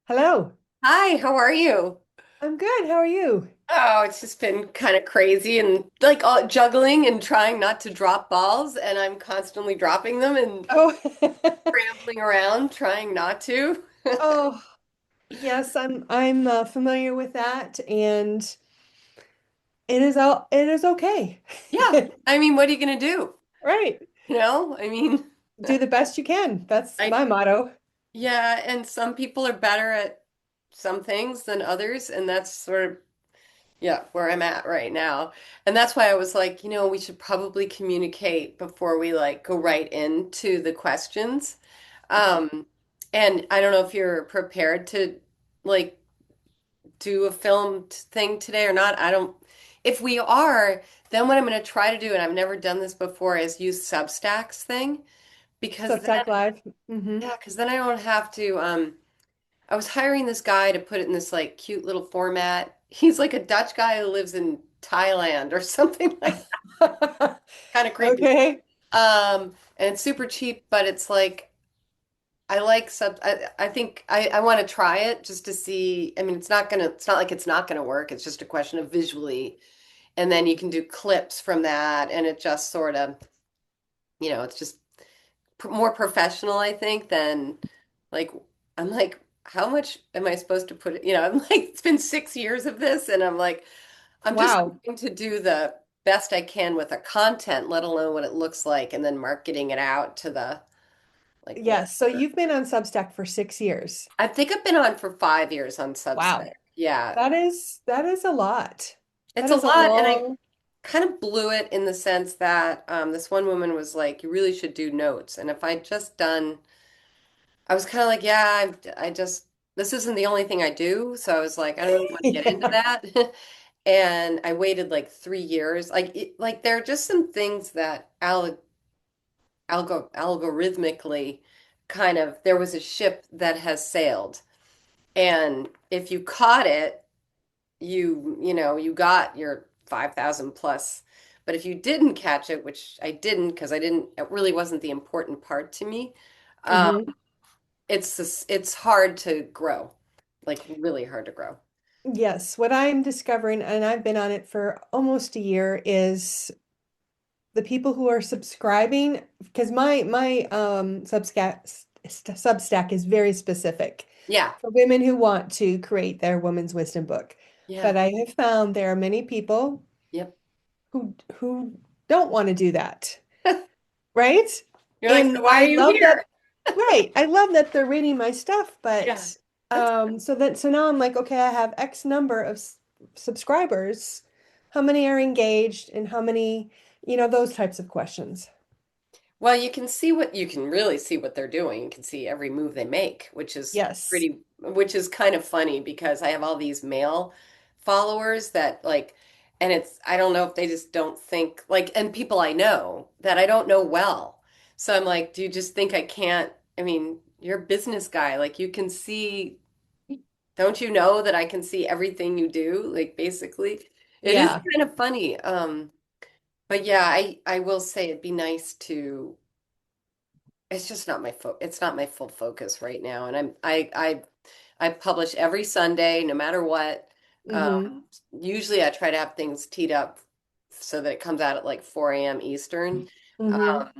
Hello. Hi, how are you? I'm good. How are you? Oh, it's just been kind of crazy and like all juggling and trying not to drop balls, and I'm constantly dropping them and Oh, scrambling around trying not to. oh, yes, I'm familiar with that, and it is okay. Yeah, I mean, what are you gonna do? Right. I mean, Do the best you can. That's I my motto. yeah, and some people are better at some things than others, and that's sort of yeah, where I'm at right now. And that's why I was like, we should probably communicate before we like go right into the questions. Um, and I don't know if you're prepared to like do a filmed thing today or not. I don't, if we are, then what I'm going to try to do, and I've never done this before, is use Substacks thing because then, Substack Live. yeah, because then I don't have to, I was hiring this guy to put it in this like cute little format. He's like a Dutch guy who lives in Thailand or something like that. Kind of creepy. Okay. And it's super cheap, but it's like I like sub I think I want to try it just to see. I mean, it's not like it's not gonna work. It's just a question of visually. And then you can do clips from that and it just sort of, it's just more professional, I think, than like I'm like, how much am I supposed to put it? I'm like, it's been 6 years of this, and I'm like, I'm just Wow. going to do the best I can with the content, let alone what it looks like, and then marketing it out to the like Yes. So whatever. you've been on Substack for 6 years. I think I've been on for 5 years on Wow. Substack. Yeah, That is a lot. it's That a is a lot, and I long. kind of blew it in the sense that this one woman was like, "You really should do notes." And if I'd just done, I was kind of like, "Yeah, I just this isn't the only thing I do," so I was like, "I don't really want to get into Yeah. that." And I waited like 3 years. Like there are just some things that algorithmically kind of there was a ship that has sailed, and if you caught it you got your 5,000 plus. But if you didn't catch it, which I didn't because I didn't, it really wasn't the important part to me. Um, hmm it's hard to grow, like really hard to grow. Yes, what I'm discovering, and I've been on it for almost a year, is the people who are subscribing, because my Substack is very specific Yeah, for women who want to create their woman's wisdom book. yeah, But I have found there are many people yep. who don't want to do that, right? You're like, And so why are I you love that. here? Right. I love that they're reading my stuff, Yeah, but that's so now I'm like, okay, I have X number of subscribers. How many are engaged and how many, those types of questions. well, you can really see what they're doing. You can see every move they make, Yes. which is kind of funny because I have all these male followers that like, and I don't know if they just don't think like, and people I know that I don't know well. So I'm like, do you just think I can't? I mean, you're a business guy. Like you can see, don't you know that I can see everything you do? Like basically, it is Yeah. kind of funny. But yeah, I will say it'd be nice to it's just not it's not my full focus right now. And I publish every Sunday, no matter what. hmm Usually I try to have things teed up so that it comes out at like 4 a.m. Eastern, hmm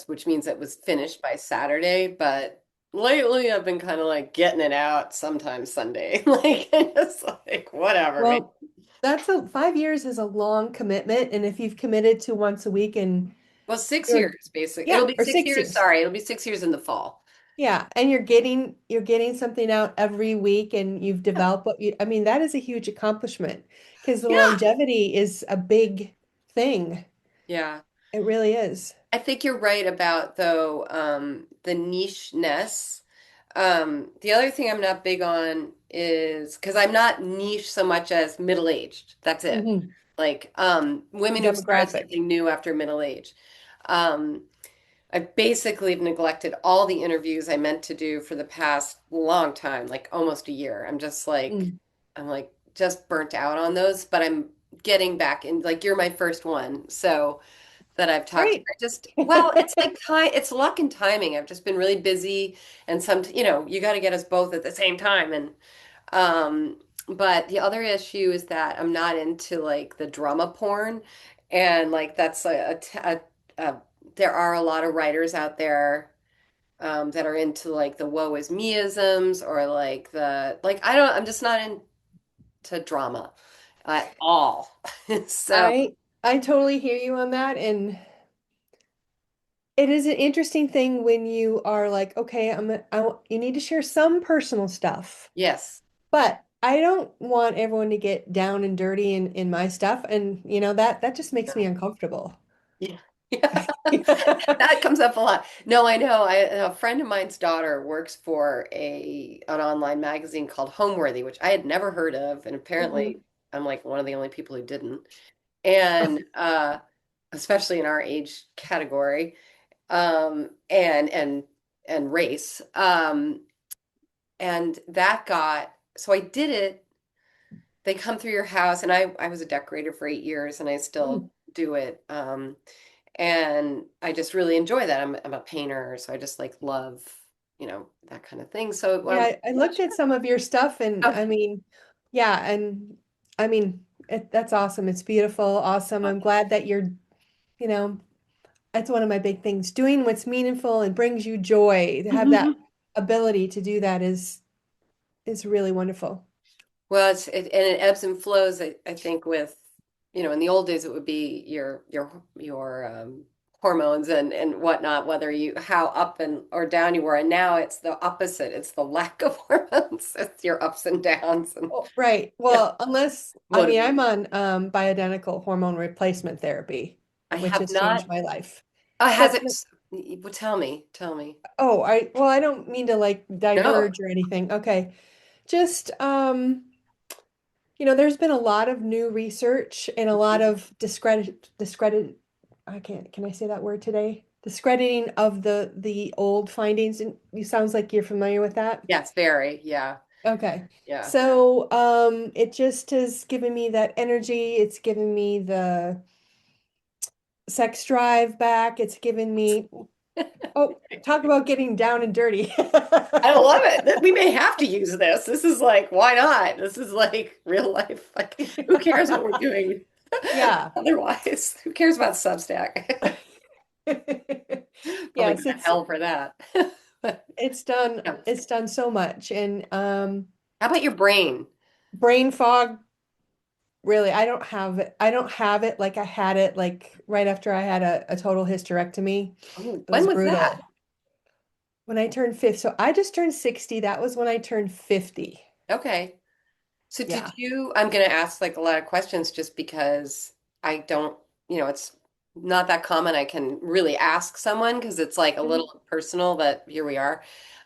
which means it was finished by Saturday. But lately I've been kind of like getting it out sometimes Sunday. Like it's like whatever, man. Well, that's 5 years is a long commitment. And if you've committed to once a week and Well, 6 years you're, basically. It'll yeah, be or 6 years. 6 years. Sorry, it'll be 6 years in the fall. Yeah, and you're getting something out every week and you've Yeah. developed I mean, that is a huge accomplishment because the Yeah. longevity is a big thing. Yeah. It really is. I think you're right about though the niche-ness. The other thing I'm not big on is because I'm not niche so much as middle-aged. That's it. hmm Like women who've started Demographic. something new after middle age. Um, I basically have neglected all the interviews I meant to do for the past long time, like almost a year. Mm. I'm like just burnt out on those, but I'm getting back in. Like you're my first one, so. that I've talked to. Great. I just, well, it's like time, it's luck and timing. I've just been really busy and you got to get us both at the same time. Um, but the other issue is that I'm not into like the drama porn. And like that's a there are a lot of writers out there that are into like the woe is me-isms or like I'm just not into drama at all. So, I totally hear you on that, and it is an interesting thing when you are like, okay, you need to share some personal stuff, yes. but I don't want everyone to get down and dirty in my stuff, and that just makes me uncomfortable. Yeah. Yeah. That comes up a lot. No, I know. A friend of mine's daughter works for a an online magazine called Homeworthy, which I had never heard of, and Mhm. apparently I'm like one of the only people who didn't. And especially in our age category, and race. And that got so I did it. They come through your house, and I was a decorator for 8 years, and I still Mm. do it. And I just really enjoy that. I'm a painter, so I just like love, that kind of thing. So Yeah, I yeah, looked at sure. some of your stuff, and Oh, I mean, yeah, and I mean, that's awesome. It's beautiful, awesome. I'm glad that you know, that's one of my big things. Doing what's meaningful and brings you joy. To have that mhm. ability to do that is really wonderful. Well, and it ebbs and flows. I think with, in the old days it would be your hormones and whatnot, whether you how up and or down you were, and now it's the opposite. It's the lack of hormones. It's your ups and downs and Oh, right. yeah, Well, I mean, I'm motivation. on bioidentical hormone replacement therapy, I which have has changed not. my life. Has But it? Well, tell me. well, I don't mean to like No. diverge or anything. Okay. Just there's been a lot of new research and a lot of discredit can I say that word today? Discrediting of the old findings, and you sounds like you're familiar with that. Yes, very. Yeah. Okay. Yeah. So, it just has given me that energy. It's given me the sex drive back. It's given me, oh, talk about getting down and dirty. I love it. We may have to use this. This is like, why not? This is like real life. Like, who cares what we're doing Yeah. otherwise? Who cares about Substack? Probably go Yes, to hell for that. Yeah. it's done so much, and How about your brain? brain fog, really, I don't have it like I had it like right after I had a total hysterectomy. Oh, It when was was that? brutal. When I turned 50, so I just turned 60. That was when I turned 50. Okay. So Yeah. I'm going to ask like a lot of questions just because I don't, it's not that common. I can really ask someone because it's like a Mhm. little personal, but here we are.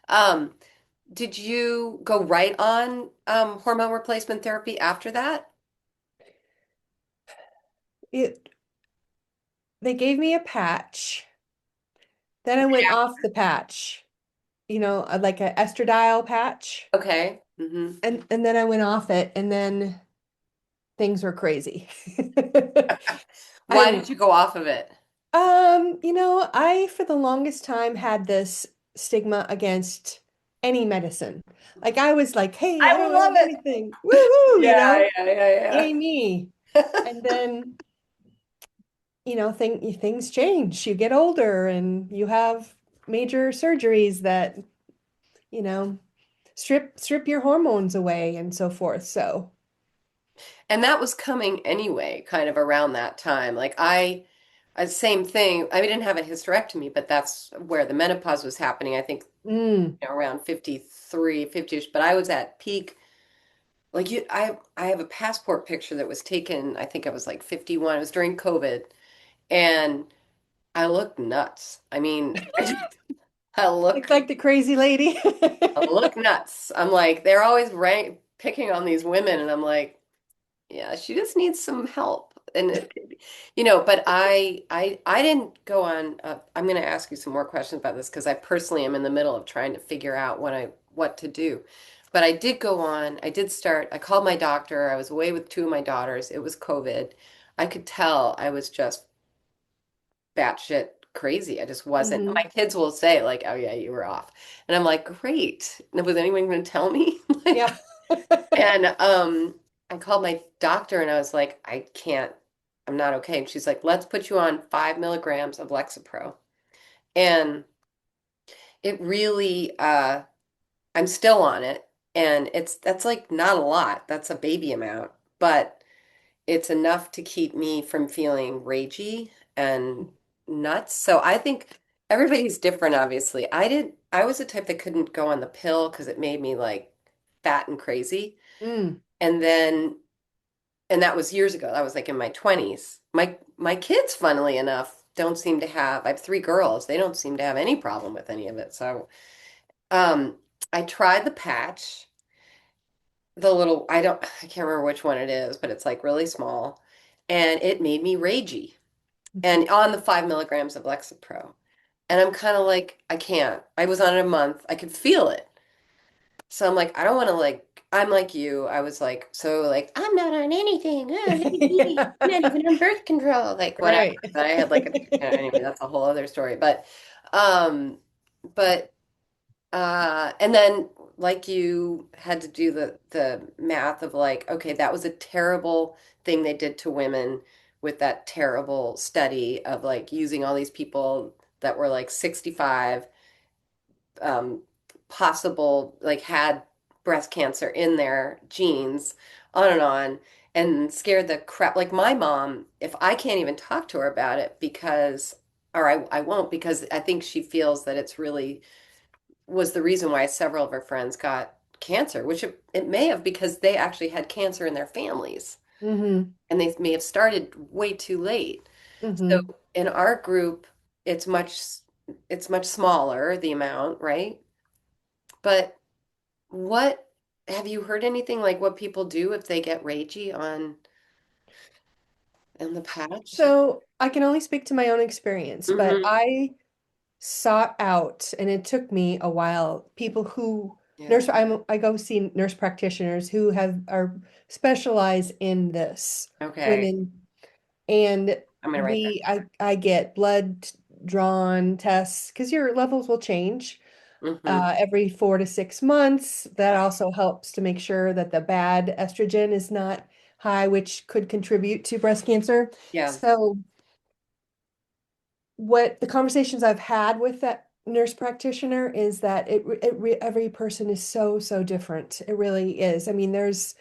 Um, did you go right on hormone replacement therapy after that? It They gave me a patch. Then I went off the patch, like a estradiol patch. Okay. Hmm. And then I went off it, and then things were crazy. Why I did you go off of it? I for the longest time had this stigma against any medicine. Like I was like, hey, I I don't love have it. anything. Woo-hoo, Yeah, yeah, yeah, yay me. yeah. And then, things change. You get older and you have major surgeries that, you know, strip your hormones away and so forth. So, And that was coming anyway, kind of around that time. Like same thing. I didn't have a hysterectomy, but that's where the menopause was happening. I think, mm, around 53, 50ish, but I was at peak. Like I have a passport picture that was taken, I think I was like 51. It was during COVID, and I looked nuts. I mean, I it's look like the crazy lady. I look nuts. I'm like, they're always picking on these women, and I'm like, yeah, she just needs some help. And but I didn't go on. I'm going to ask you some more questions about this because I personally am in the middle of trying to figure out what to do. But I did go on. I did start. I called my doctor. I was away with two of my daughters. It was COVID. I could tell I was just batshit crazy. I just wasn't. My Hmm. kids will say like, "Oh yeah, you were off," and I'm like, "Great." Was anyone going to tell me? Yeah. And I called my doctor and I was like, "I can't. I'm not okay." And she's like, "Let's put you on 5 milligrams of Lexapro." And it really, I'm still on it, and that's like not a lot. That's a baby amount, but it's enough to keep me from feeling ragey and nuts. So I think everybody's different, obviously. I was the type that couldn't go on the pill because it made me like fat and crazy. Mm. And then, and that was years ago. That was like in my 20s. My kids, funnily enough, don't seem to have, I have 3 girls. They don't seem to have any problem with any of it. So, um, I tried the patch, the little, I can't remember which one it is, but it's like really small, and it made me ragey. And on the 5 milligrams of Lexapro. And I'm kind of like, I can't. I was on it a month. I could feel it. So I'm like, I don't want to like, I'm like you. I was like, so like, I'm not on anything. Look at me. I'm not even on birth control. Like whatever. Right. But I had like anyway, that's a whole other story. Um, but and then like you had to do the math of like, okay, that was a terrible thing they did to women with that terrible study of like using all these people that were like 65, um, possible like had breast cancer in their genes, on, and scared the crap. Like my mom, if I can't even talk to her about it because, or I won't because I think she feels that it's really was the reason why several of her friends got cancer, which it may have because they actually had cancer in their families Hmm. and they may have started way too late. So Hmm. in our group, it's much smaller, the amount, right? But what have you heard anything like what people do if they get ragey on the patch? So I can only speak to my own experience, but Hmm. I sought out, and it took me a while, people who Yeah. I go see nurse practitioners who have are specialized in this, Okay. women, and I'm gonna write that. I get blood drawn tests because your levels will change Hmm. every 4 to 6 months. That also helps to make sure that the bad estrogen is not high, which could contribute to breast cancer. Yeah. So what the conversations I've had with that nurse practitioner is that every person is so different. It really is. I mean, there's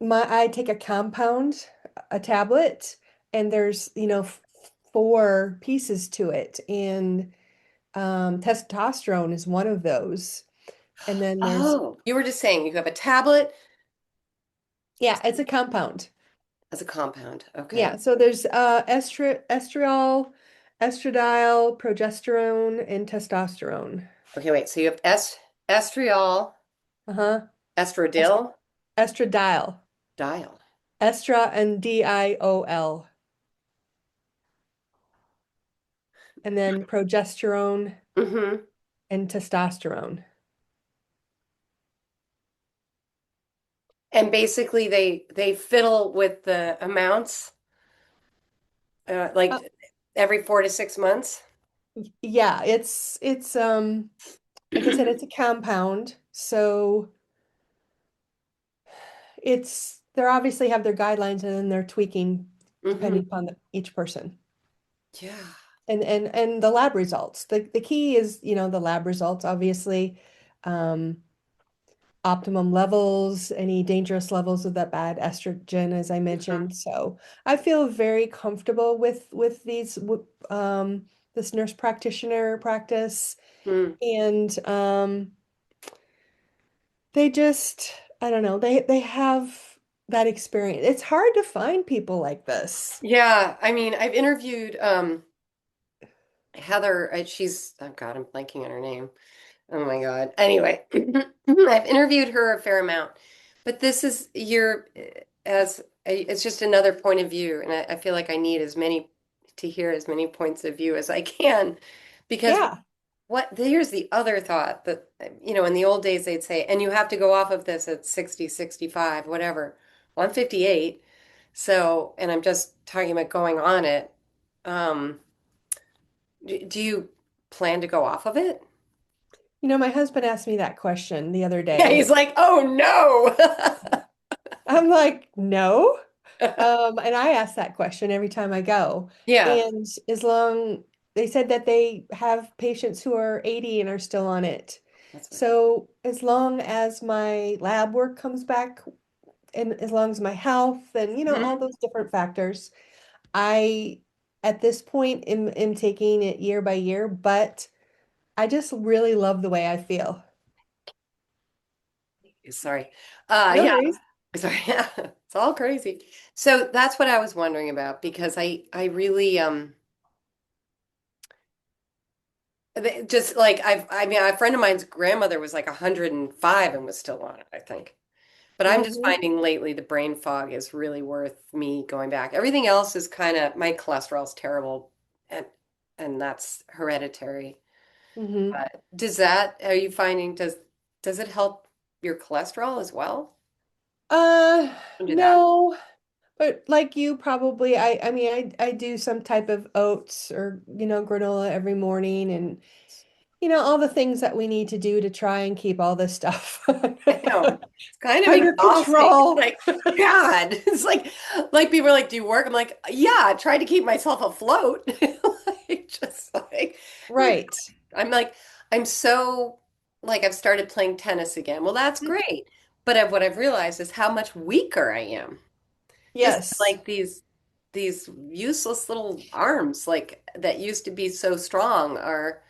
I take a compound, a tablet, and there's, 4 pieces to it. And testosterone is one of those. And then there's, Oh, you were just saying you have a tablet yeah, it's a compound. as a compound. Okay. Yeah, so there's estriol, estradiol, progesterone, and testosterone. Okay, wait. So you have estriol, Uh-huh. Est estradiol, estradiol. diol. Estra and DIOL. And then progesterone Hmm. and testosterone. And basically they fiddle with the amounts Uh, like every 4 to 6 months. yeah, it's like I said, it's a compound. So they're obviously have their guidelines and then they're tweaking Hmm. depending upon each person. Yeah. And the lab results. The key is, the lab results, obviously. Um, Optimum levels, any dangerous levels of that bad estrogen, as I Mhm. mentioned. So I feel very comfortable with this nurse practitioner practice, Mm. and they just, I don't know, they have that experience. It's hard to find people like this. Yeah, I mean, I've interviewed Heather, she's oh God, I'm blanking on her name. Oh my God. Anyway, I've interviewed her a fair amount, but this is your it's just another point of view, and I feel like I need as many to hear as many points of view as I can, because Yeah. here's the other thought that in the old days they'd say, and you have to go off of this at 60, 65, whatever. Well, I'm 58, so and I'm just talking about going on it. Um, do you plan to go off of it? My husband asked me that question the other Yeah, day. he's like, oh no. I'm like, no. And I ask that question every time I go. Yeah, And they said that they have patients who are 80 and are still on it. that's what. So as long as my lab work comes back and as long as my health and, all Mhm. those different factors, I, at this point, am taking it year by year, but I just really love the way I feel. Sorry. No Yeah, worries. sorry. Yeah, it's all crazy. So that's what I was wondering about because I really just like I mean a friend of mine's grandmother was like 105 and was still on it, I think. But I'm just Hmm. finding lately the brain fog is really worth me going back. Everything else is kind of my cholesterol's terrible and that's hereditary. Hmm. But does that are you finding does it help your cholesterol as well? Uh, Don't do that. no. But like you probably, I mean, I do some type of oats or, granola every morning and, all the things that we need to do to try and keep all this stuff I know. It's kind of under exhausting. It's control. like, God. It's like people are like, do you work? I'm like, yeah, I try to keep myself afloat. Like just like you Right. I'm like, I'm so like I've started playing tennis again. Well, that's great. But what I've realized is how much weaker I am. Just Yes. like these useless little arms like that used to be so strong are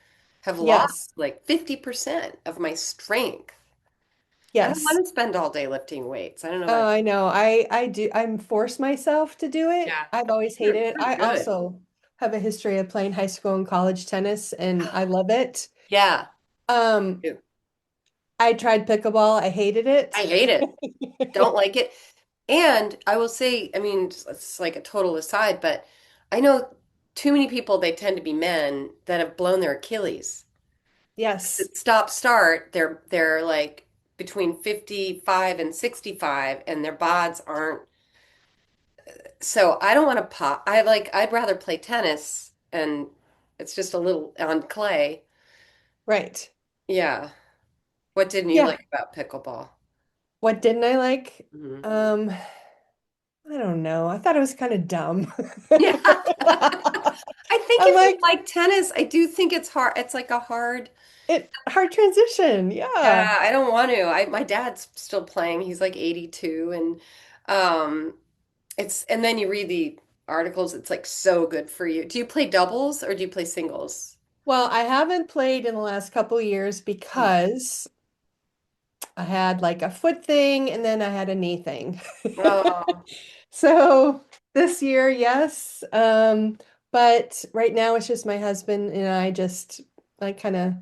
have lost Yes. like 50% of my strength. I don't Yes. want to spend all day lifting weights. I don't know Oh, about I know. I do. I'm force myself to do it. yeah. I've always hated it. You're I good. also have a history of playing high school and college tennis, and I love it. Yeah. Um, I tried pickleball. I hated I it. hate it. Don't like it. And I will say, I mean, it's like a total aside, but I know too many people, they tend to be men that have blown their Achilles. Yes. Stop start, they're like between 55 and 65 and their bods aren't so I don't want to pop. I'd rather play tennis and it's just a little on clay. Right. Yeah. What didn't you Yeah. like about pickleball? What didn't I like? Mhm. Um, I don't know. I thought it was kind of dumb. Yeah. I think I'm if you like, like tennis, I do think it's hard. It's like a hard. hard transition. Yeah. Yeah, I don't want to. My dad's still playing. He's like 82 and um it's and then you read the articles, it's like so good for you. Do you play doubles or do you play singles? Well, I haven't played in the last couple years Mm. because I had like a foot thing and then I had a knee thing. Oh, So this year, yes. But right now it's just my husband and I just like kind of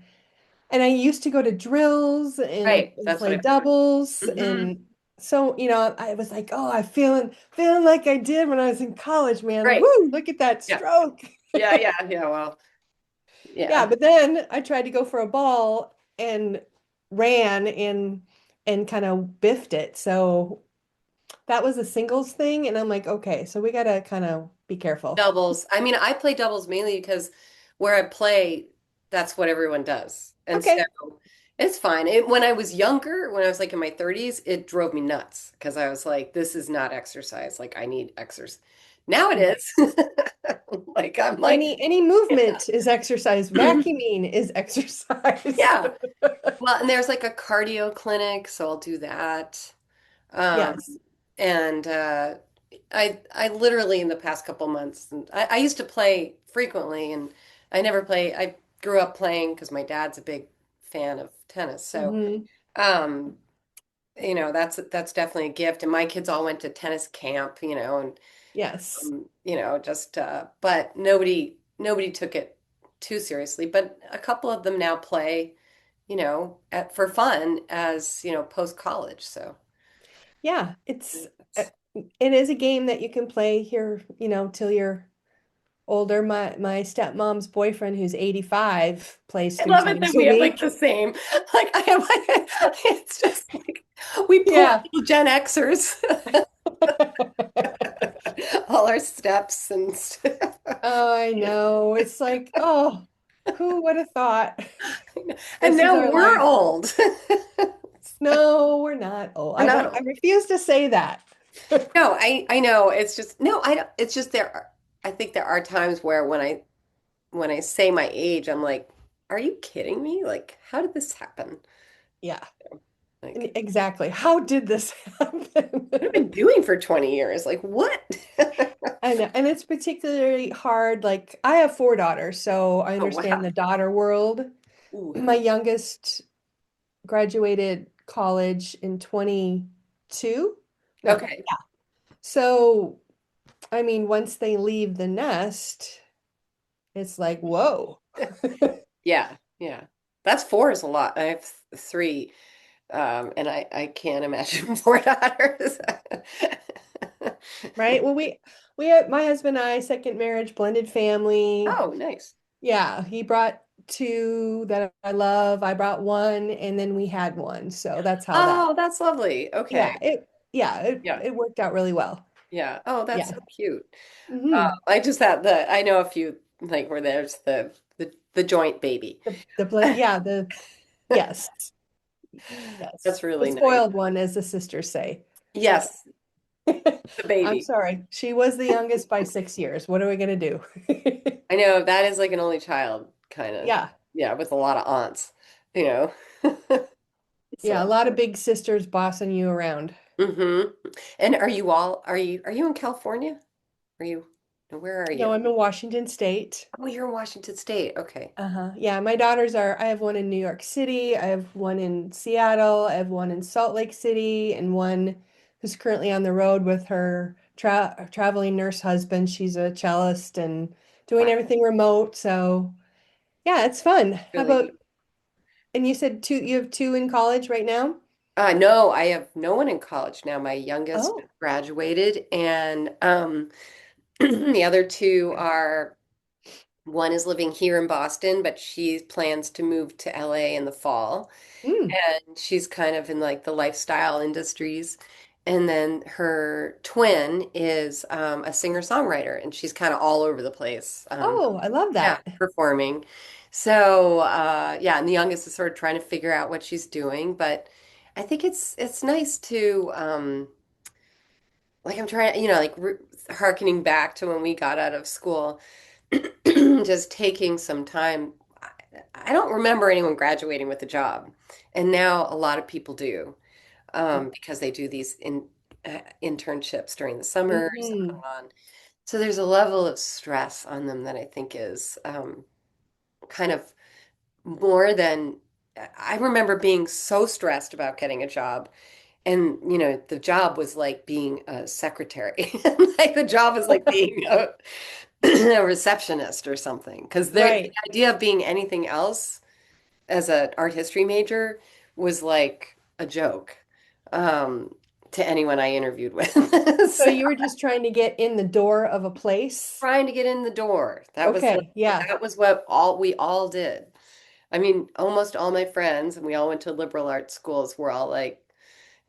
and I used to go to drills right. and That's what play I've heard. doubles Hmm. and so, I was like, oh, I'm feeling like I did when I was in college, man. Right. Woo, look at that Yeah. stroke. Yeah. Well, Yeah, yeah. but then I tried to go for a ball and ran and kind of biffed it. So that was a singles thing, and I'm like, okay, so we gotta kind of be careful. Doubles. I mean, I play doubles mainly because where I play, that's what everyone does. And so Okay. it's fine. When I was younger, when I was like in my 30s, it drove me nuts because I was like, this is not exercise. Like, I need exercise. Now it is. Right. Like, I'm like, Any movement is exercise. Vacuuming is exercise. yeah. Well, and there's like a cardio clinic, so I'll do that. Um, Yes. and I literally in the past couple months, and I used to play frequently, and I never play. I grew up playing because my dad's a big fan of tennis. So, Hmm. um, that's definitely a gift. And my kids all went to tennis camp, and Yes. just but nobody took it too seriously. But a couple of them now play, for fun as, post college. So. Yeah, it is a game that you can play here, till you're older. My stepmom's boyfriend, who's 85, plays I three love it times that a we have like week. the same. Like I have like it's just like we pull Yeah. little Gen Xers, all our steps and stuff. Oh, I know. It's like, oh, who would have thought And this is now our we're life? old. No, we're not. Oh, We're not I old. refuse to say that. No, I know. It's just no, I don't. It's just I think there are times where when I say my age, I'm like, are you kidding me? Like, how did this happen? Yeah, Like, exactly. How did this happen? what have I been doing for 20 years? Like, what? I know, and it's particularly hard. Like, I have four daughters, so I Oh, understand wow. the daughter world. Ooh. My youngest graduated college in 22. No, Okay. yeah. So, I mean, once they leave the nest, it's like, whoa. Yeah, yeah. That's four is a lot. I have three, and I can't imagine four daughters. Right? Well, we had my husband and I, second marriage, blended family. Oh, nice. Yeah, he brought two that I love. I brought one, and then we had one. So that's how that. Oh, that's lovely. Okay. Yeah, Yeah. it worked out really well. Yeah. Oh, that's Yeah. so cute. Hmm. I just had I know a few like where there's the joint baby. Yeah, the yes. Yes. That's The really nice. spoiled one, as the sisters say. So Yes, the I'm baby. sorry. She was the youngest by 6 years. What are we gonna do? I know that is like an only child kind of, Yeah. yeah, with a lot of aunts, you know. Yeah, So, a lot of big sisters bossing you around. hmm. And are you in California? Are you, where are No, you? I'm in Washington State. Oh, you're in Washington State. Okay. Uh-huh. Yeah, my daughters are, I have one in New York City, I have one in Seattle, I have one in Salt Lake City, and one who's currently on the road with her traveling nurse husband. She's a cellist and doing Wow. everything remote. So, yeah, it's fun. How Really about, neat. and you said two, you have two in college right now? No, I have no one in college now. My youngest Oh. graduated, and the other two are one is living here in Boston, but she plans to move to LA in the fall. Mm. And she's kind of in like the lifestyle industries. And then her twin is a singer-songwriter, and she's kind of all over the place. Oh, I love Yeah, that. performing. So yeah, and the youngest is sort of trying to figure out what she's doing, but I think it's nice to like I'm trying, like re hearkening back to when we got out of school, just taking some time. I don't remember anyone graduating with a job, and now a lot of people do because they do these internships during the summers and Hmm. on. So there's a level of stress on them that I think is kind of more than I remember being so stressed about getting a job. And, the job was like being a secretary. Like the job was like being a receptionist or something. Because the Right. idea of being anything else as an art history major was like a joke um, to anyone I interviewed with. So So you were just trying to get in the door of a place? trying to get in the door. Okay, yeah. That was what all we all did. I mean, almost all my friends, and we all went to liberal arts schools, were all like,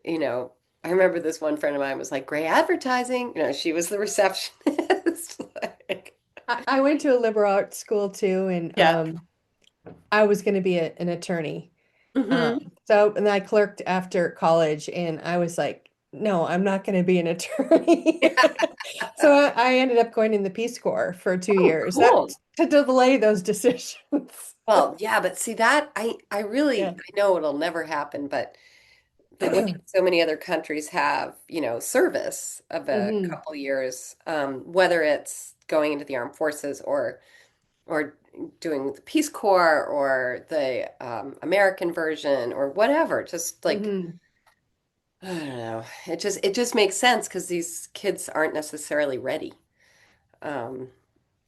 you know, I remember this one friend of mine was like, "Gray advertising." She was the receptionist. Like, I went to a liberal arts school too, and yeah. I was going to be an attorney. Hmm. So, and I clerked after college, and I was like, no, I'm not going to be an attorney. So I ended up going in the Peace Corps for 2 years. That Cool. to delay those decisions. Well, yeah, but see that I really Yeah. I know it'll never happen, but the way so many other countries have, service of a Hmm. couple years, whether it's going into the armed forces or doing the Peace Corps or the American version or whatever, just like Hmm. I don't know. It just makes sense because these kids aren't necessarily ready. Um,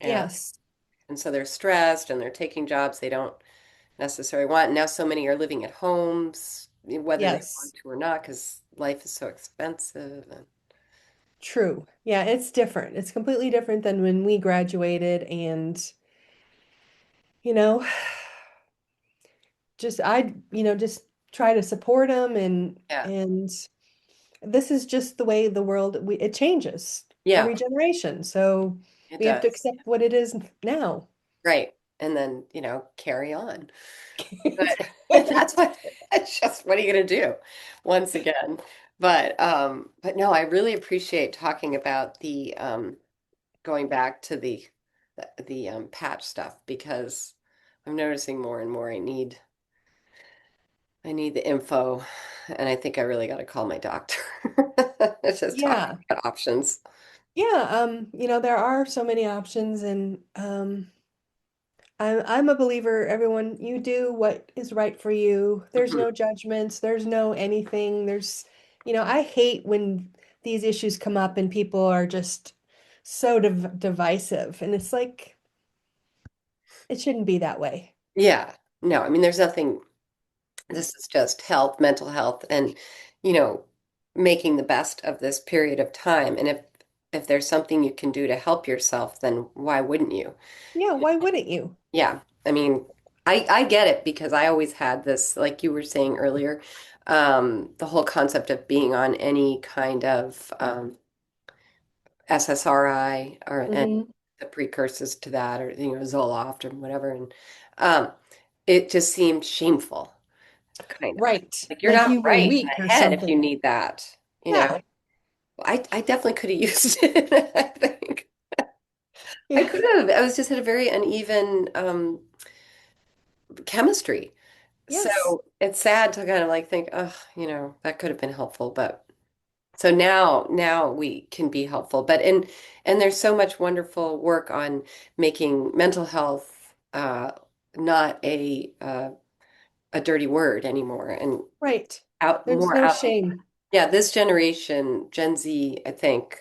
and Yes. and so they're stressed and they're taking jobs they don't necessarily want. And now so many are living at homes, whether they want Yes. to or not, because life is so expensive. And True. Yeah, it's different. It's completely different than when we graduated, and you know, just try to support them, yeah, and this is just the way the world it changes. Yeah, every generation. So it we have to does. accept what it is now. Right. And then, carry on. But that's that's just what are you gonna do once again? But no, I really appreciate talking about the going back to the patch stuff because I'm noticing more and more I need the info and I think I really got to call my doctor. Just talking Yeah. about options. Yeah, there are so many options and I'm a believer, everyone, you do what is right for you. There's Mhm. no judgments, there's no anything. I hate when these issues come up and people are just so divisive. And it's like, it shouldn't be that way. Yeah. No, I mean there's nothing. This is just health, mental health, and you know, making the best of this period of time. And if there's something you can do to help yourself, then why wouldn't you? Yeah, why wouldn't you? Yeah. I mean, I get it because I always had this, like you were saying earlier, the whole concept of being on any kind of SSRI or and Hmm. the precursors to that, or Zoloft or whatever, and um, it just seemed shameful. Kind of. Right. Like you're Like not you were right in weak or the head if you something. need that. You know, Yeah. I definitely could have used it, I think. I Yeah. could have. I was just at a very uneven chemistry. So Yes. it's sad to kind of like think, oh, that could have been helpful. But so now we can be helpful. And there's so much wonderful work on making mental health not a dirty word anymore and Right. out There's more no out. shame. Yeah, this generation, Gen Z, I think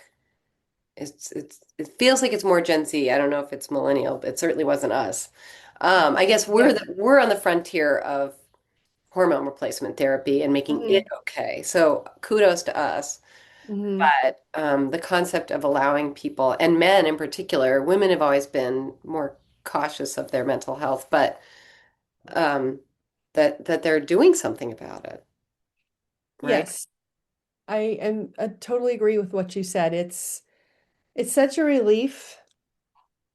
it feels like it's more Gen Z. I don't know if it's millennial, but it certainly wasn't us. I guess we're Yeah. we're on the frontier of hormone replacement therapy and making it Hmm. okay. So kudos to us. Hmm. But the concept of allowing people and men in particular, women have always been more cautious of their mental health, but um, that they're doing something about it, right? Yes. I totally agree with what you said. It's such a relief,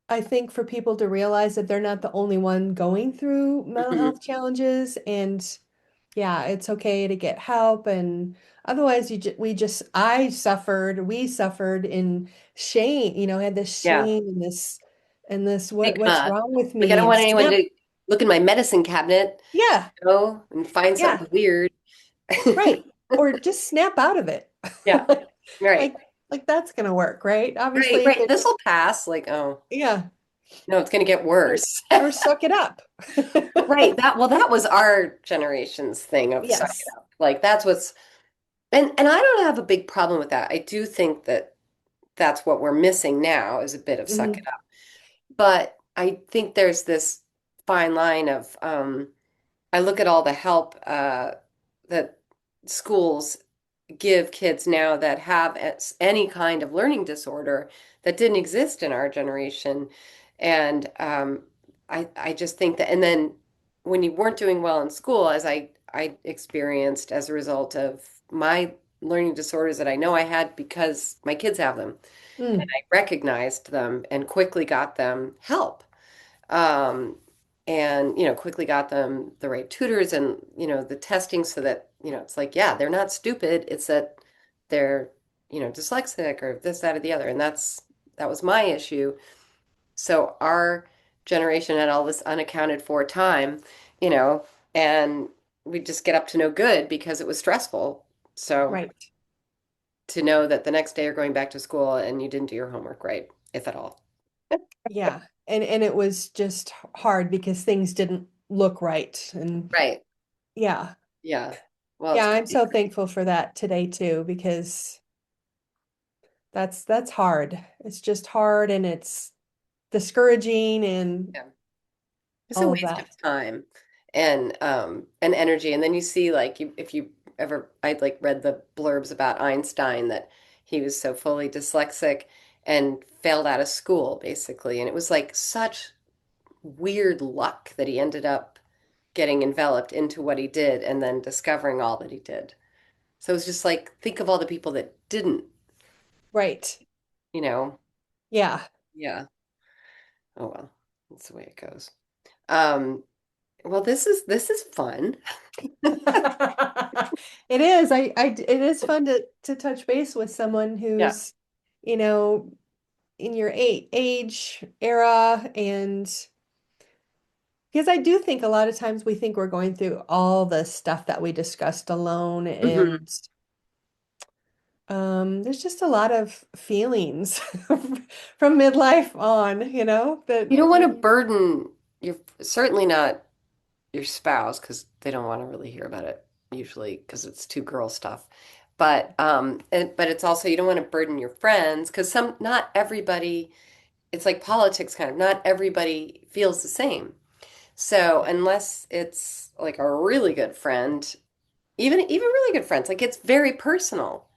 I think, for people to realize that they're not the only one going through mental Mhm. health challenges. And yeah, it's okay to get help. And otherwise, we suffered in shame, had this Yeah. shame and this what's Stigma. wrong with Like I me? don't And want anyone snap. to look in my medicine cabinet, Yeah, and find yeah, something weird. right. Or just snap out of it. Yeah. Like, Right. like that's gonna work, right? Right. Obviously, if Right. This it's will pass. Like, oh, yeah, no, it's going to get or, worse. or suck it up. Right. That was our generation's thing of suck it Yes. up. Like that's what's and I don't have a big problem with that. I do think that that's what we're missing now is a bit of suck it Mhm. up. But I think there's this fine line of I look at all the help that schools give kids now that have any kind of learning disorder that didn't exist in our generation. And I just think that, and then when you weren't doing well in school, as I experienced as a result of my learning disorders that I know I had because my kids have them, Mm. I recognized them and quickly got them help. Um, and quickly got them the right tutors and the testing so that it's like yeah they're not stupid, it's that they're dyslexic or this that or the other, and that was my issue. So our generation had all this unaccounted for time, you know and we just get up to no good because it was stressful. So Right. to know that the next day you're going back to school and you didn't do your homework right, if at all. Yeah. And it was just hard because things didn't look right. And Right. yeah. Yeah. Well, Yeah, it's I'm crazy. so thankful for that today too, because that's hard. It's just hard and it's discouraging and Yeah. It's a all of waste of that. time and energy. And then you see like if you ever I'd like read the blurbs about Einstein that he was so fully dyslexic and failed out of school basically. And it was like such weird luck that he ended up getting enveloped into what he did and then discovering all that he did. So it's just like think of all the people that didn't, Right. you know. Yeah. Yeah. Oh well, that's the way it goes. Um, well, this is fun. It is. It is fun to touch base with someone Yeah. who's, you know, in your age era, and because I do think a lot of times we think we're going through all the stuff that we discussed alone, Mhm. and there's just a lot of feelings from midlife on, that You don't want to we, burden your certainly not your spouse because they don't want to really hear about it usually because it's two girl stuff. But it's also you don't want to burden your friends because some not everybody it's like politics kind of not everybody feels the same. So unless it's like a really good friend, even really good friends, like it's very personal.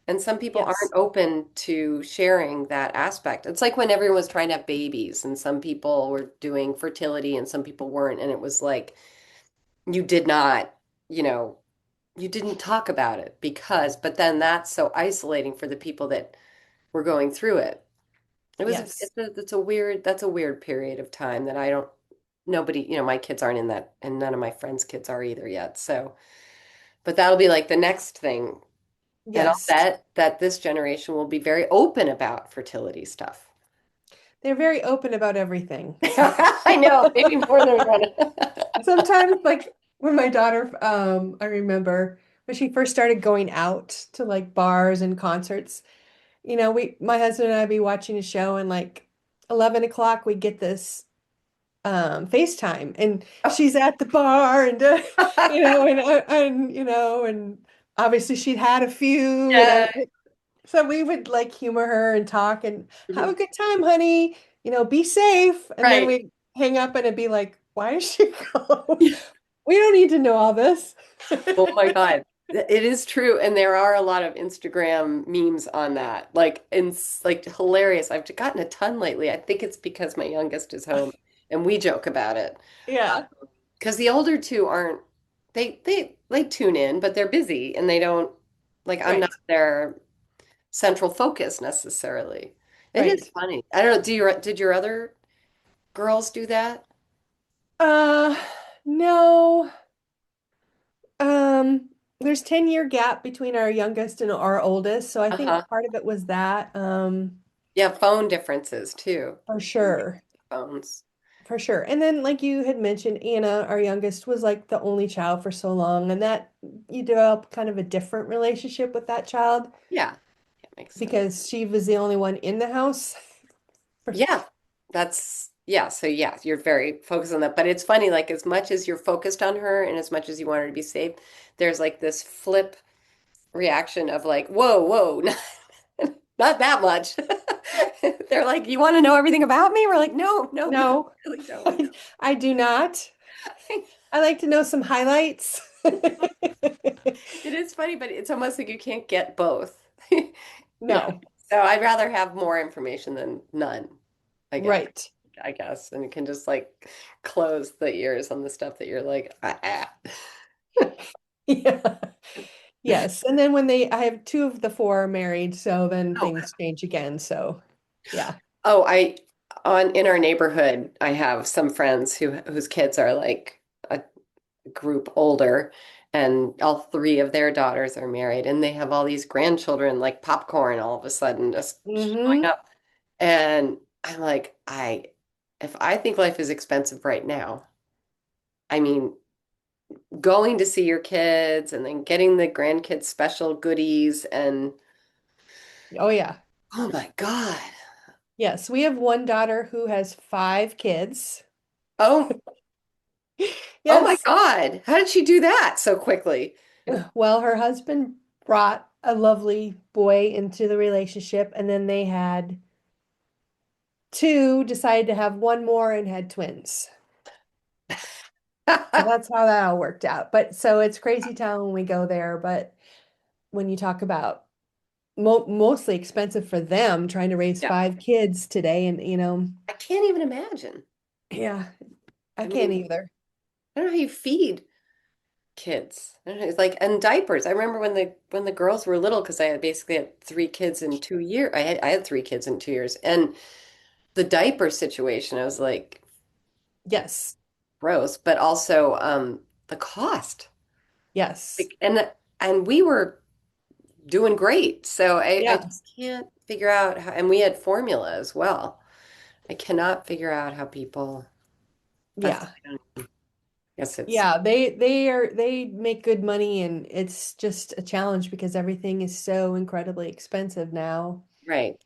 And some people yes, aren't open to sharing that aspect. It's like when everyone was trying to have babies, and some people were doing fertility and some people weren't. And it was like, you did not, you know, you didn't talk about it because, but then that's so isolating for the people that were going through it. yes. That's a weird period of time that I don't, nobody, my kids aren't in that, and none of my friends' kids are either yet. So, but that'll be like the next thing. And I'll Yes. bet that this generation will be very open about fertility stuff. They're very open about everything. So I know, maybe more than we want to. sometimes, like when my daughter, I remember when she first started going out to like bars and concerts, my husband and I be watching a show, and like 11 o'clock we get this FaceTime, and she's at the bar, and and obviously she'd had a few, and Yeah, I'm so we would like humor her and talk and have a mhm, good time, honey, be safe, and then right. we hang up, and it'd be like, why is she go? We don't need to know all this. Oh my God. It is true. And there are a lot of Instagram memes on that. Like hilarious. I've gotten a ton lately. I think it's because my youngest is home and we joke about it. Yeah, Because the older two aren't they tune in, but they're busy and they don't like I'm not right, their central focus necessarily. It is right. funny. I don't know, did your other girls do that? Uh, no. Um, there's 10-year gap between our youngest and our oldest, so I think Uh-huh. part of it was that, Yeah, phone differences too. for They're used sure. to phones. For sure. And then, like you had mentioned, Anna, our youngest, was like the only child for so long, and that you develop kind of a different relationship with that child Yeah, that makes sense. because she was the only one in the house. Yeah, yeah. So yeah, you're very focused on that. But it's funny, like as much as you're focused on her and as much as you want her to be safe, there's like this flip reaction of like, whoa, whoa, not that much. They're like, you want to know everything about me? We're like, no, no, we No, really don't know. I do not. I like to know some highlights. It is funny, but it's almost like you can't get both. Yeah. No, So I'd rather have more information than none, I guess. right. I guess. And you can just like close the ears on the stuff that you're like, ah, ah. Yeah. Yes. And then I have two of the four are married, so then Oh, things change again. So, yeah. oh, in our neighborhood, I have some friends whose kids are like a group older, and all three of their daughters are married, and they have all these grandchildren like popcorn all of a sudden just showing Hmm. up. And I'm like, if I think life is expensive right now, I mean, going to see your kids and then getting the grandkids special goodies and Oh, yeah. oh my God. Yes. We have one daughter who has five kids. Oh, oh my Yes. God. How did she do that so quickly? Well, her husband brought a lovely boy into the relationship, and then they had two, decided to have one more, and had twins. So that's how that all worked out. But so it's crazy town when we go there. But when you talk about mostly expensive for them trying to raise Yeah. five kids today, and I can't even imagine. yeah, I I can't mean, either. I don't know how you feed. kids. I don't know, it's like and diapers. I remember when the girls were little because I had basically had 3 kids in 2 years. I had 3 kids in 2 years, and the diaper situation, I was like Yes. gross, but also the cost. Yes. And we were doing great. So I Yeah. just can't figure out how, and we had formula as well. I cannot figure out how people, that's, Yeah. I don't guess it's Yeah, they make good money and it's just a challenge because everything is so incredibly expensive now. right.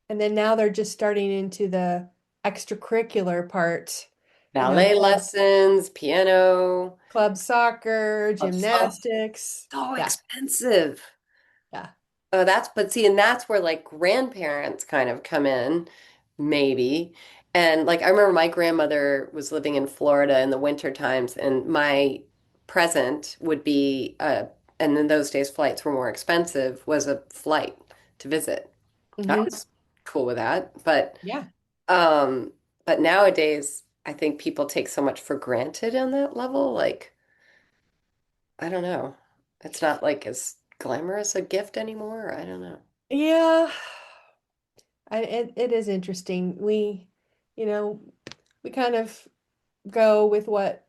And then now they're just starting into the extracurricular part, Ballet club lessons, piano, soccer, so, gymnastics. so Yeah. expensive. Yeah. Oh, but see, and that's where like grandparents kind of come in, maybe. And like I remember my grandmother was living in Florida in the winter times, and my present would be and in those days flights were more expensive, was a flight to visit. I Hmm. was cool with that. But Yeah. um nowadays I think people take so much for granted on that level. Like, I don't know. It's not like as glamorous a gift anymore. I don't know. Yeah. It is interesting. You know, we kind of go with what,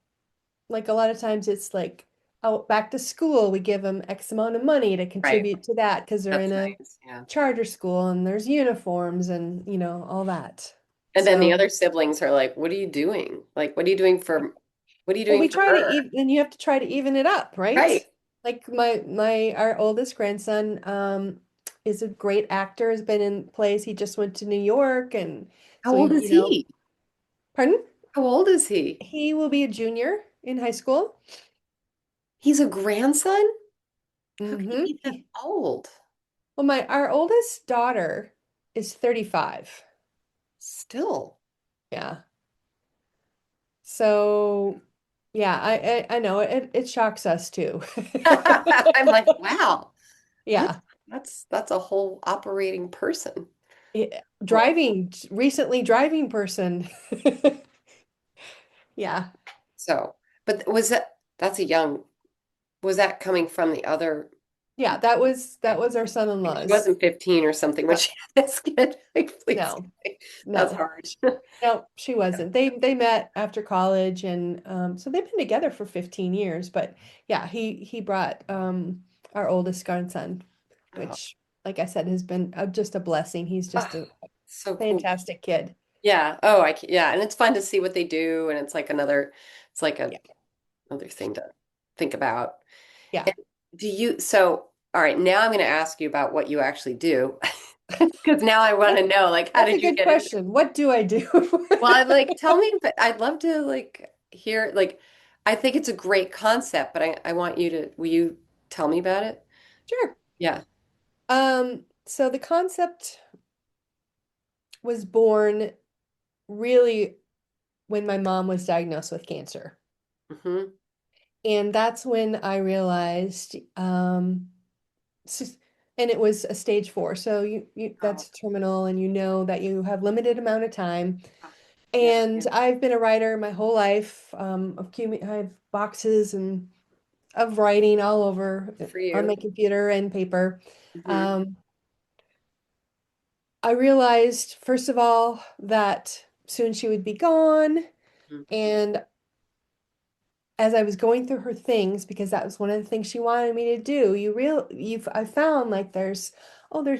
like a lot of times it's like, oh, back to school, we give them X amount of money to Right. contribute to that because they're in That's a nice. Yeah. charter school and there's uniforms and, all that. And then the So, other siblings are like, "What are you doing? Like, what are you well, doing we for try to her?" even, and you have to try to even it up, Right. right? Like our oldest grandson, is a great actor, has been in plays. He just went to New York and How so he, old is he? pardon? How old is he? He will be a junior in high school. He's a grandson? How can he be that He, old? well, our oldest daughter is 35. Still. Yeah. So, yeah, I know it shocks us too. I'm like, wow, that's Yeah. that's a whole operating person. Yeah. Well, Recently driving person. Yeah. so, but that's a young, was that coming from the other? Yeah, that Okay. was our Like she son-in-law's. wasn't 15 or something when No, she had this kid. Like, please. no, That's no, hard. no, she wasn't. They met after college and so they've been together for 15 years, but yeah, he brought our oldest grandson, Oh, which like I said has been just a blessing. He's ah, just a so cool. fantastic kid. Yeah. Oh, yeah, and it's fun to see what they do, and it's like Yeah. another thing to think about. Yeah. And all right, now I'm going to ask you about what you actually do, because now I want That, to know, like, how that's a did you good get into it? question. What do I do? Well, I'd like, tell me, but I'd love to like hear, like, I think it's a great concept, but I want will you tell me about it? Sure. Yeah. So the concept was born really when my mom was diagnosed with cancer. Hmm. And that's when I realized, and it was a stage 4. So Oh, that's terminal, and you know that you have limited amount of time. yeah. And I've been a writer my whole life. I have boxes and of writing all over Good for on you. my computer and paper. Hmm. Um, I realized, first of all, that soon she would be gone. And as I was going through her things, because that was one of the things she wanted me to do, I found like there's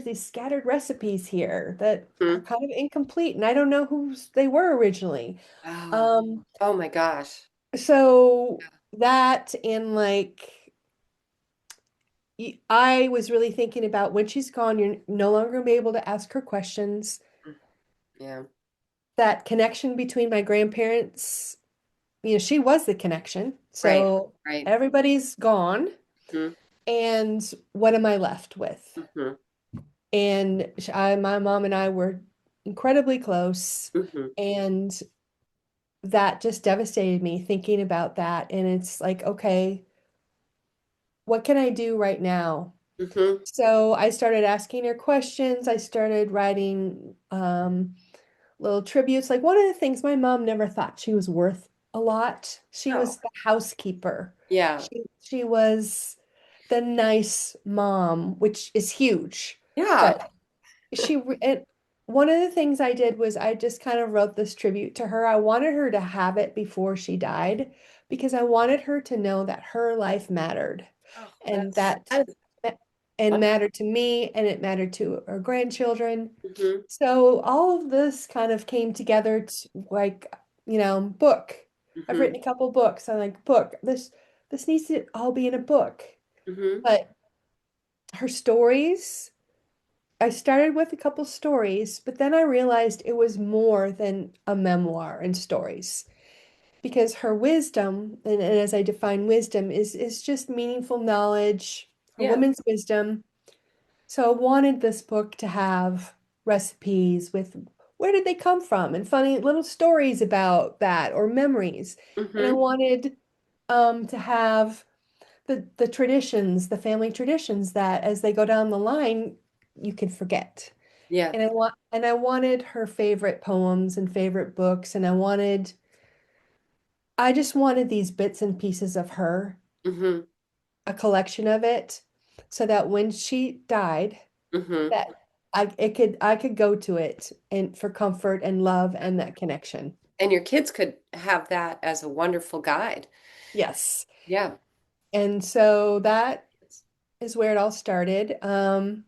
these scattered recipes here that are Hmm. kind of incomplete, and I don't know whose they were originally. Oh, Um, oh my gosh. so that and like I was really thinking about when she's gone, you're no longer gonna be able to ask her questions. Yeah. That connection between my grandparents, she was the connection. Right. So Right. everybody's gone. Hmm. And what am I left with? Hmm. And my mom and I were incredibly close, Hmm. and that just devastated me thinking about that. And it's like, okay, what can I do right now? Hmm. So I started asking her questions. I started writing little tributes. Like one of the things my mom never thought she was worth. a lot. She Oh, was the housekeeper. yeah. She was the nice mom, which is huge. Yeah. But one of the things I did was I just kind of wrote this tribute to her. I wanted her to have it before she died because I wanted her to know that her life mattered Oh, and that that is and wonderful. mattered to me and it mattered to her grandchildren. Hmm. So all of this kind of came together to like, book. I've Hmm. written a couple books. I'm like, book, this needs to all be in a book. Hmm. But her stories, I started with a couple stories, but then I realized it was more than a memoir and stories because her wisdom, and as I define wisdom, is just meaningful knowledge, a Yeah. woman's wisdom. So I wanted this book to have recipes with where did they come from and funny little stories about that or memories. And I Hmm. wanted to have the traditions, the family traditions that as they go down the line, you can forget. Yeah. And I wanted her favorite poems and favorite books, and I just wanted these bits and pieces of her, Hmm. a collection of it, so that when she died, Hmm. that I could go to it and for comfort and love and that connection. And your kids could have that as a wonderful guide. Yes. Yeah. And so that is where it all started. So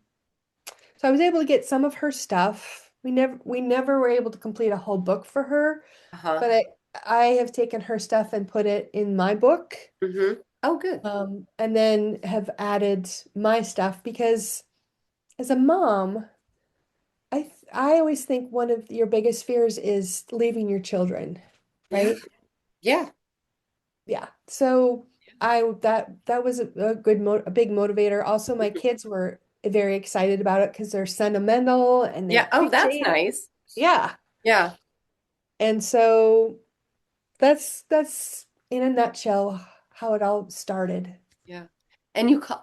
I was able to get some of her stuff. We never were able to complete a whole book for her, Uh-huh. but I have taken her stuff and put it in my book, Hmm. Oh, good. and then have added my stuff because as a mom, I always think one of your biggest fears is leaving your children, Yeah. right? Yeah. Yeah. So that was a big motivator. Also, my kids were very excited about it because they're sentimental and they Yeah. Oh, that's appreciate it. nice. Yeah. Yeah. And so that's in a nutshell how it all started. Yeah. And you call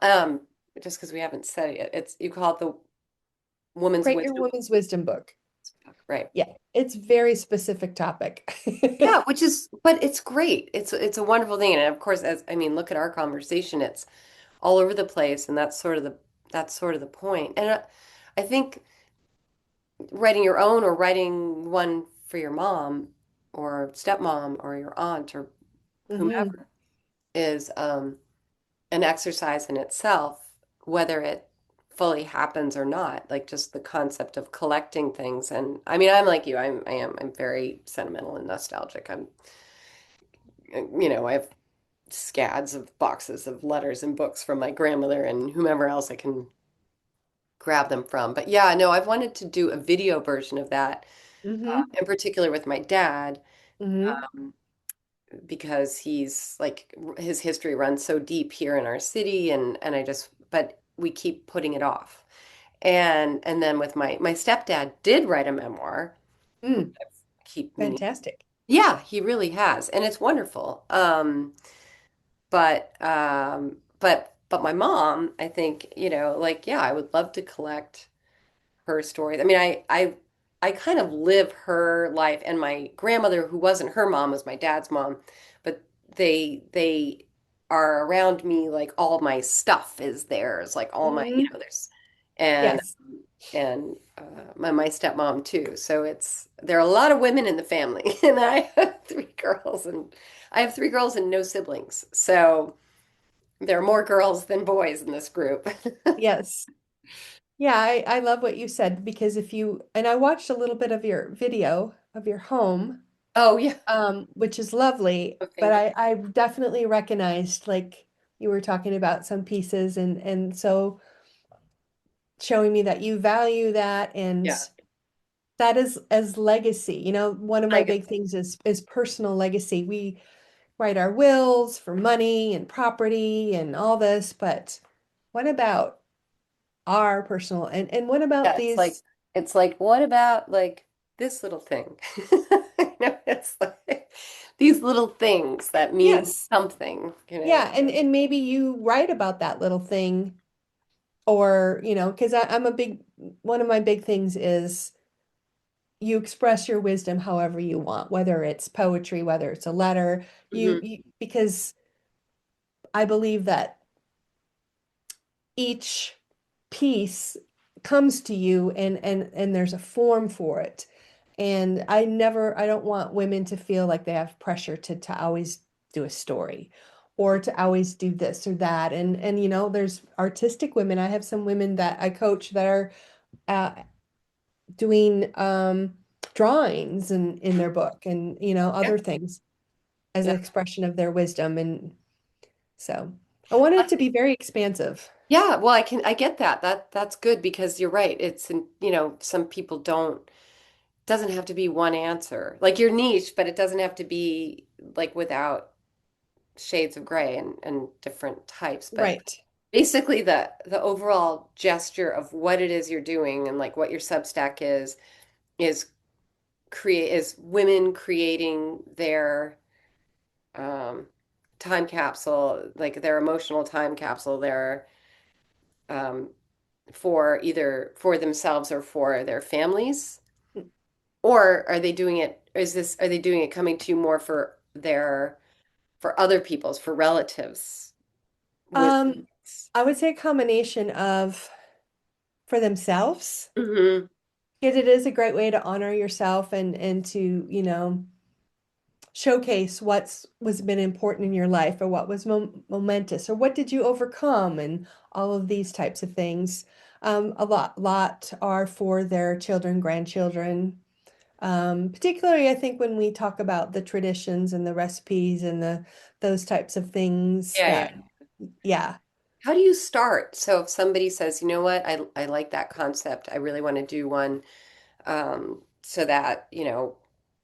just because we haven't said it yet, it's you call it the Woman's Create your Wisdom woman's wisdom book. book, right? Yeah, it's very specific topic. Yeah, which is, but it's great. It's a wonderful thing, and of course, as I mean, look at our conversation. It's all over the place, and that's sort of the point. And I think writing your own or writing one for your mom or stepmom or your aunt or Hmm. whomever is an exercise in itself, whether it fully happens or not. Like just the concept of collecting things. And I mean, I'm like you. I'm very sentimental and nostalgic. I have scads of boxes of letters and books from my grandmother and whomever else I can grab them from. But yeah, no, I've wanted to do a video version of that, Hmm. in particular with my dad, Hmm. um, because he's like his history runs so deep here in our city, and but we keep putting it off. And then with my stepdad did write a memoir, which Mm, I keep meaning. fantastic. Yeah, he really has, and it's wonderful. But my mom, I think, like, yeah, I would love to collect her stories. I mean, I kind of live her life, and my grandmother, who wasn't her mom, was my dad's mom, but they are around me, like all my stuff is theirs, like all my, Hmm. there's and Yes. my stepmom too. So there are a lot of women in the family, and I have three girls and no siblings. So there are more girls than boys in this group. Yes. Yeah, I love what you said because and I watched a little bit of your video of your home, Oh yeah. which is lovely, Oh, but thank you. I definitely recognized like you were talking about some pieces and so showing me that you value that and Yeah. that is as legacy. One of my big Legacy. things is personal legacy. We write our wills for money and property and all this, but what about our personal and what about Yeah, it's like these? it's like what about like this little thing? It's like these little things that mean Yes. something. Yeah, and maybe you write about that little thing or, because I'm a big one of my big things is you express your wisdom however you want, whether it's poetry, whether it's a letter, Hmm. because I believe that each piece comes to you and there's a form for it. And I don't want women to feel like they have pressure to always do a story or to always do this or that. And there's artistic women. I have some women that I coach that are uh, doing drawings in their book and Yeah. other things as Yeah. an expression of their wisdom. And so I wanted it to be very expansive. Yeah, well, I get that. That's good because you're right. Some people don't doesn't have to be one answer. Like your niche, but it doesn't have to be like without shades of gray and different types. But Right. basically the overall gesture of what it is you're doing and like what your Substack is create is women creating their um time capsule, like their emotional time capsule, their um for either for themselves or for their families? Or are they doing it, are they doing it coming to you more for for other people's, for relatives with Um, I would say a combination of for themselves, hmm because it is a great way to honor yourself and to, showcase what's was been important in your life or what was momentous or what did you overcome and all of these types of things. A lot are for their children, grandchildren. Particularly, I think when we talk about the traditions and the recipes and the those types of things Yeah, yeah. that, yeah. How do you start? So if somebody says, you know what, I like that concept. I really want to do one, so that,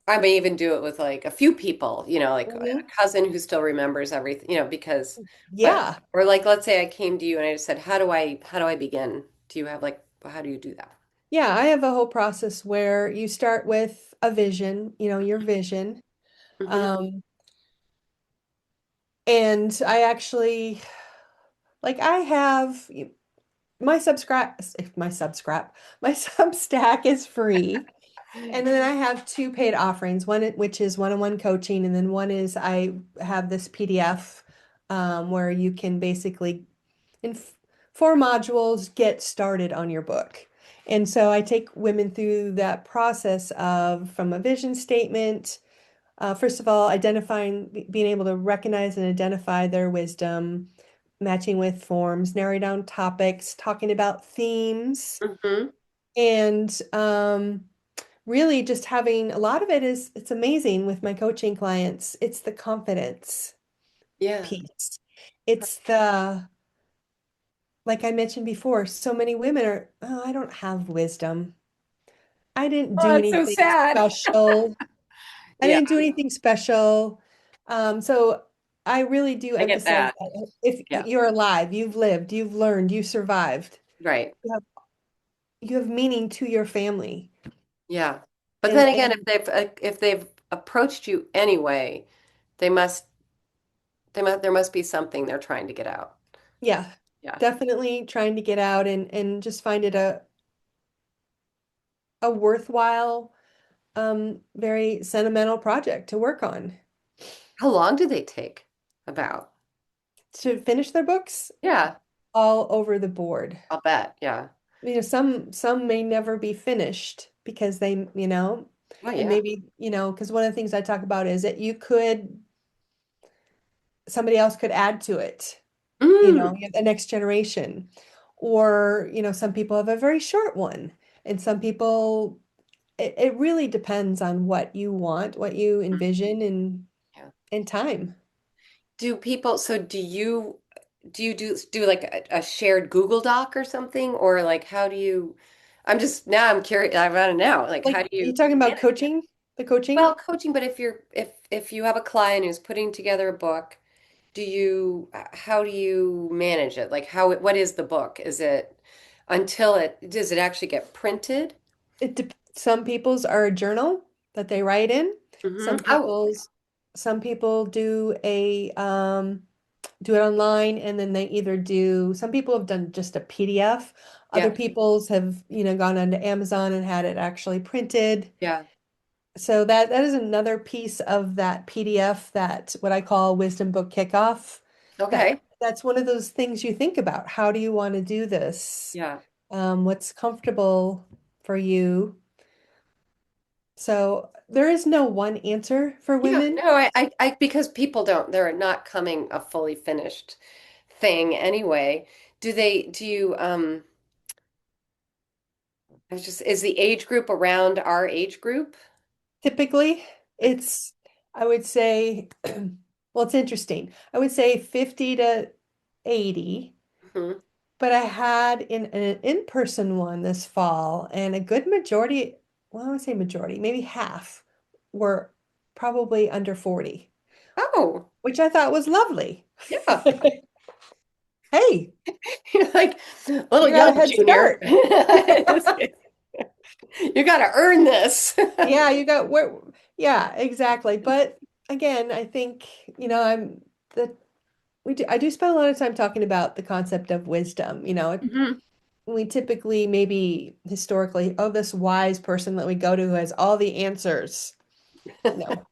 I may even do it with like a few people, like a Mhm. cousin who still remembers everything, because, but, Yeah. or like, let's say I came to you and I just said, how do I begin? Do you have like, how do you do that? Yeah, I have a whole process where you start with a vision, your vision. Hmm. Um, and I actually like I have my Substack is free. And then I have two paid offerings, which is one-on-one coaching, and then one is I have this PDF where you can basically in 4 modules get started on your book. And so I take women through that process of from a vision statement, first of all, being able to recognize and identify their wisdom, matching with forms, narrowing down topics, talking about themes, Hmm. and really just having a lot of it is it's amazing with my coaching clients. It's the confidence Yeah. piece. It's the like I mentioned before, so many women are, oh, I don't have wisdom. I didn't Oh, do that's so anything sad. special. I Yeah, didn't do anything special. So I really do I get emphasize that. that if Yeah, you're alive, you've lived, you've learned, you survived, right. you have, you have meaning to your family. Yeah. But And then again, and if they've approached you anyway, they must there must be something they're trying to get out. yeah, Yeah. definitely trying to get out and just find it a worthwhile, very sentimental project to work on. How long do they take? About? To finish their books Yeah, all over the board. I'll bet. Yeah. Some may never be finished because Oh and yeah. maybe, because one of the things I talk about is that somebody else could add to it, Mm. the next generation. Or, some people have a very short one, and some people, it really depends on what you want, what you envision Yeah. in time. Do people, so do you do like a shared Google Doc or something? Or like how do you, I'm curious, I want to know, like Like, how do are you you talking about manage it? coaching? The coaching? Well, coaching, but if you have a client who's putting together a book, how do you manage it? Like what is the book? Is it does it actually get printed? Some people's are a journal that they write in. Hmm. Some Oh, people's some people do it online, and then they either do some people have done just a PDF. Other Yeah. people's have, gone onto Amazon and had it actually printed. Yeah. So that is another piece of that PDF, that what I call wisdom book kickoff. Okay. That's one of those things you think about. How do you want to do this? Yeah. What's comfortable for you? So there is no one answer for Yeah. women. No, because people don't, they're not coming a fully finished thing anyway. Do you, is the age group around our age group? Typically, Like, it's, I would say, well, it's interesting. I would say 50 to 80, mhm. but I had an in-person one this fall, and a good majority, well, I would say majority, maybe half were probably under 40, Oh, which I thought was lovely. yeah. Hey, You're like a little you got young a head junior. start. You got to earn this. Yeah, you got where, yeah, exactly. But again, I think, I'm the I do spend a lot of time talking about the concept of wisdom. Mhm. We typically, maybe historically, oh, this wise person that we go to who has all the answers. No.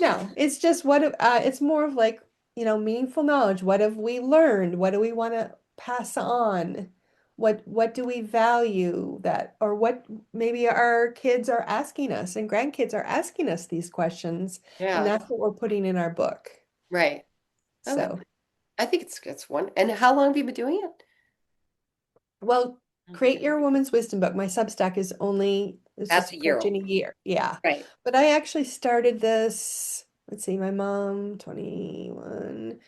No, it's just it's more of like, meaningful knowledge. What have we learned? What do we want to pass on? What do we value that, or what maybe our kids are asking us and grandkids are asking us these questions, and Yeah, that's what we're putting in our book. right. I love So, it. I think it's one. And how long have you been doing it? well, I don't think Create I know. Your Woman's Wisdom Book. My Substack is That's just a year approaching old. a year. Yeah. Right. But I actually started this, let's see, my mom, 21,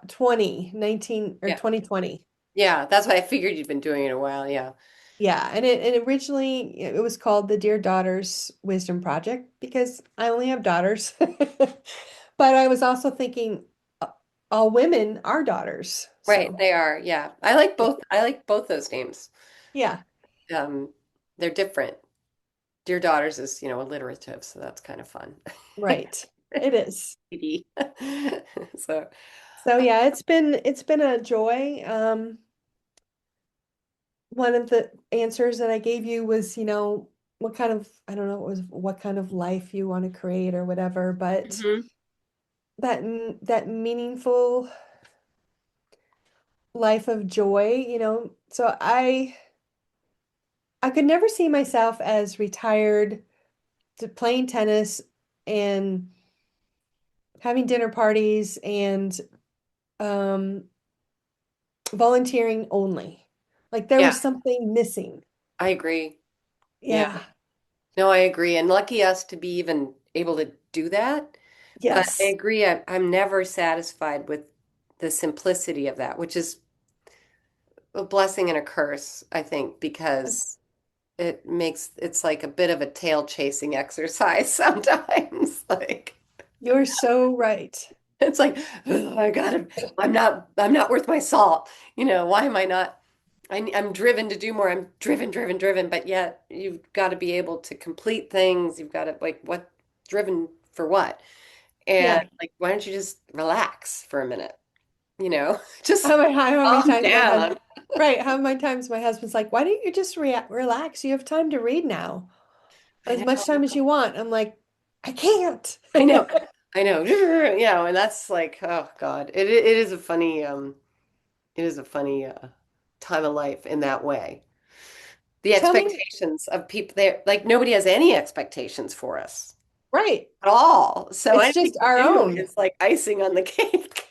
2019 or Yeah. 2020. Yeah. That's why I figured you'd been doing it a while. Yeah. Yeah, and originally it was called the Dear Daughters Wisdom Project because I only have daughters. But I was also thinking, all women are daughters. Right. So, They are. Yeah. I like yeah. both. I like both those names. Yeah, Um, they're different. Dear Daughters is, alliterative, so that's kind of fun. right. It is. So, So yeah, it's been a joy. One of the answers that I gave you was, what kind of, I don't know, it was what kind of life you want to create or whatever, but mhm. that meaningful life of joy, so I could never see myself as retired to playing tennis and having dinner parties and um volunteering only. Like there Yeah, was something missing. I agree. Yeah. Yeah. No, I agree. And lucky us to be even able to do that. But I Yes. agree. I'm never satisfied with the simplicity of that, which is a blessing and a curse, I think, because it's like a bit of a tail chasing exercise sometimes. Like You're so right. it's like, "Ugh, I'm not worth my salt. Why am I not? I'm driven to do more. I'm driven, driven, driven, but yet you've got to be able to complete things. You've got to like what driven for what? And Yeah. like, why don't you just relax for a minute? Just How many calm times my down. husband, right? How many times my husband's like, why don't you just relax? You have time to read now, I as much know, time as you want. I'm like, I can't. I know, I know. And that's like, oh God, it is a funny time of life in that way. The Tell me, expectations of people there, like nobody has any expectations for us right? at all. So It's anything just you our do own. is like icing on the cake.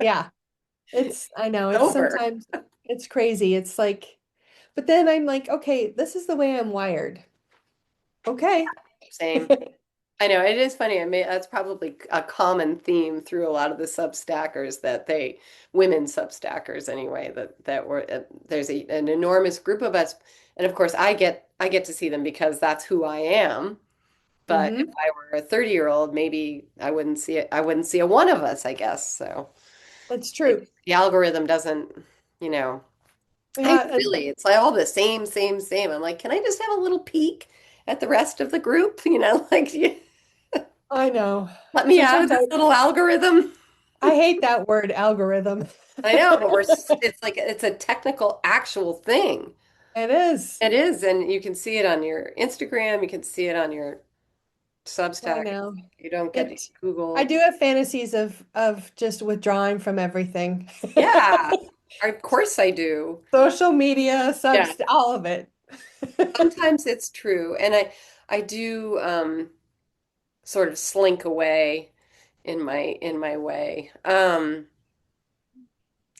Yeah. I know, it's Over. sometimes it's crazy. It's like, but then I'm like, okay, this is the way I'm wired. Okay. Same. I know it is funny. I mean, that's probably a common theme through a lot of the substackers women substackers anyway, that were there's an enormous group of us, and of course I get to see them because that's who I am. But if Hmm. I were a 30-year-old, maybe I wouldn't see it. I wouldn't see a one of us, I guess. So That's true. the algorithm doesn't, you know. I Yeah, and really, it's like all the same, same, same. I'm like, can I just have a little peek at the rest of the group? Like. I know. Let me out of Sometimes this little algorithm. I hate that word algorithm. I know, but it's like it's a technical actual thing. It is. It is, and you can see it on your Instagram, you can see it on your I Substack. know. You don't get to It I Google. do have fantasies of just withdrawing from everything. Yeah, of course I do. Social media, Yeah, subs, all of it. sometimes it's true, and I do sort of slink away in my way.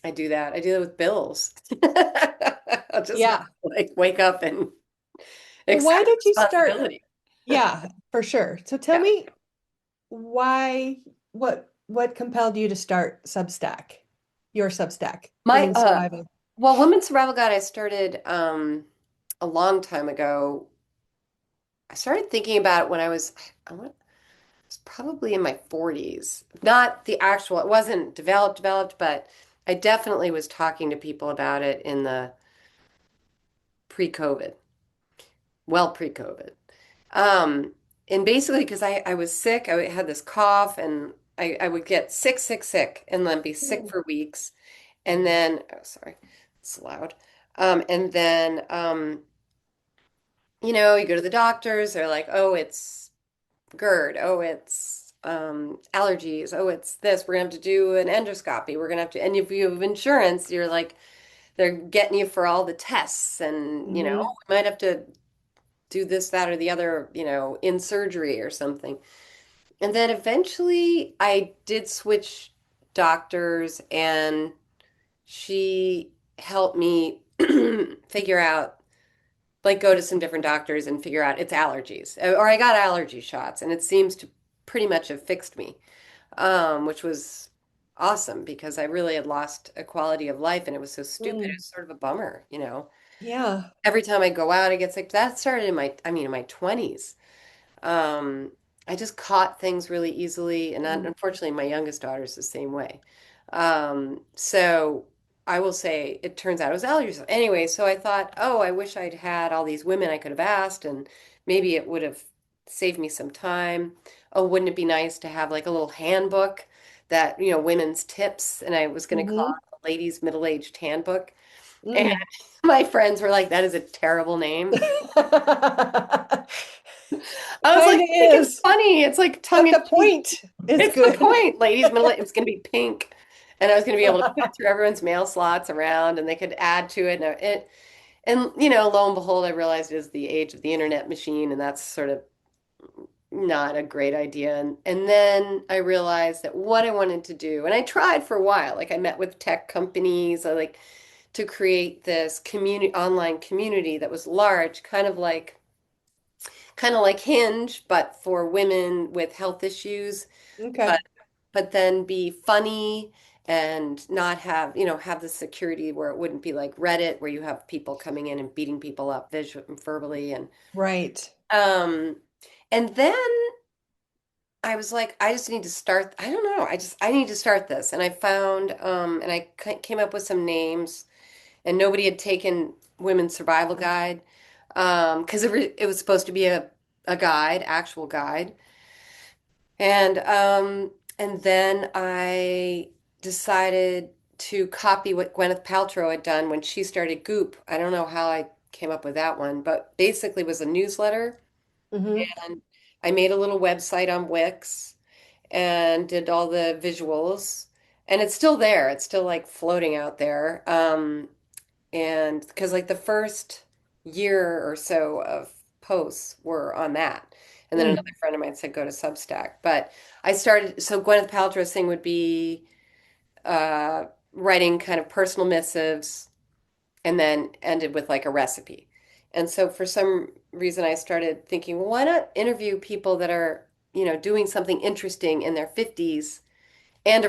I do that. I do that with bills. I'll just not Yeah. like wake up and Well, why accept did you start? responsibility. Yeah, for sure. So tell Yeah. me why, what compelled you to start Substack, your Substack, My Women's Survival? well, Women's Survival Guide I started a long time ago. I started thinking about it when I was probably in my 40s. Not the actual, it wasn't developed, but I definitely was talking to people about it in the pre-COVID, well pre-COVID. Um, and basically because I was sick, I had this cough and I would get sick, and then be sick Mm. for weeks. And then, oh, sorry, it's loud. And then, you go to the doctors, they're like, oh, it's GERD. Oh, it's allergies. Oh, it's this. We're gonna have to do an endoscopy. We're gonna have to, and if you have insurance, you're like, they're getting you for all the tests, and Hmm. we might have to do this, that, or the other, in surgery or something. And then eventually, I did switch doctors, and she helped me figure out, like, go to some different doctors and figure out it's allergies. Or I got allergy shots, and it seems to pretty much have fixed me, which was awesome because I really had lost a quality of life and it was so stupid. It Mm. was sort of a bummer. Yeah. Every time I go out, I get sick. That started in my 20s. Um, I just caught things really easily, and Mm. unfortunately, my youngest daughter is the same way. So I will say it turns out it was allergies. Anyway, so I thought, oh, I wish I'd had all these women I could have asked, and maybe it would have saved me some time. Oh, wouldn't it be nice to have like a little handbook that, women's tips, and I was going to call Hmm. it the Ladies Middle-Aged Handbook. And Mm. my friends were like, that is a terrible name. It I was kind like, of I think it's is, funny. It's like tongue but in the cheek. point is It's the good. point, ladies. Middle, it was going to be pink, and I was going to be able to put it through everyone's mail slots around, and they could add to it. And lo and behold, I realized it is the age of the internet machine, and that's sort of not a great idea. And then I realized that what I wanted to do, and I tried for a while. Like I met with tech companies, I like to create this community, online community that was large, kind of like Hinge, but for women with health issues, but Okay. but then be funny and not have the security where it wouldn't be like Reddit where you have people coming in and beating people up visually and verbally Right. um and then I was like, I just need to start. I don't know. I need to start this. And I found and I came up with some names, and nobody had taken Women's Survival Guide because it was supposed to be a guide, actual guide. And then I decided to copy what Gwyneth Paltrow had done when she started Goop. I don't know how I came up with that one, but basically it was a newsletter, Hmm. and I made a little website on Wix and did all the visuals. And it's still there. It's still like floating out there. And because like the first year or so of posts were on that. And then Mm. another friend of mine said go to Substack. But I started, so Gwyneth Paltrow's thing would be uh, writing kind of personal missives and then ended with like a recipe. And so for some reason I started thinking, well, why not interview people that are, doing something interesting in their 50s and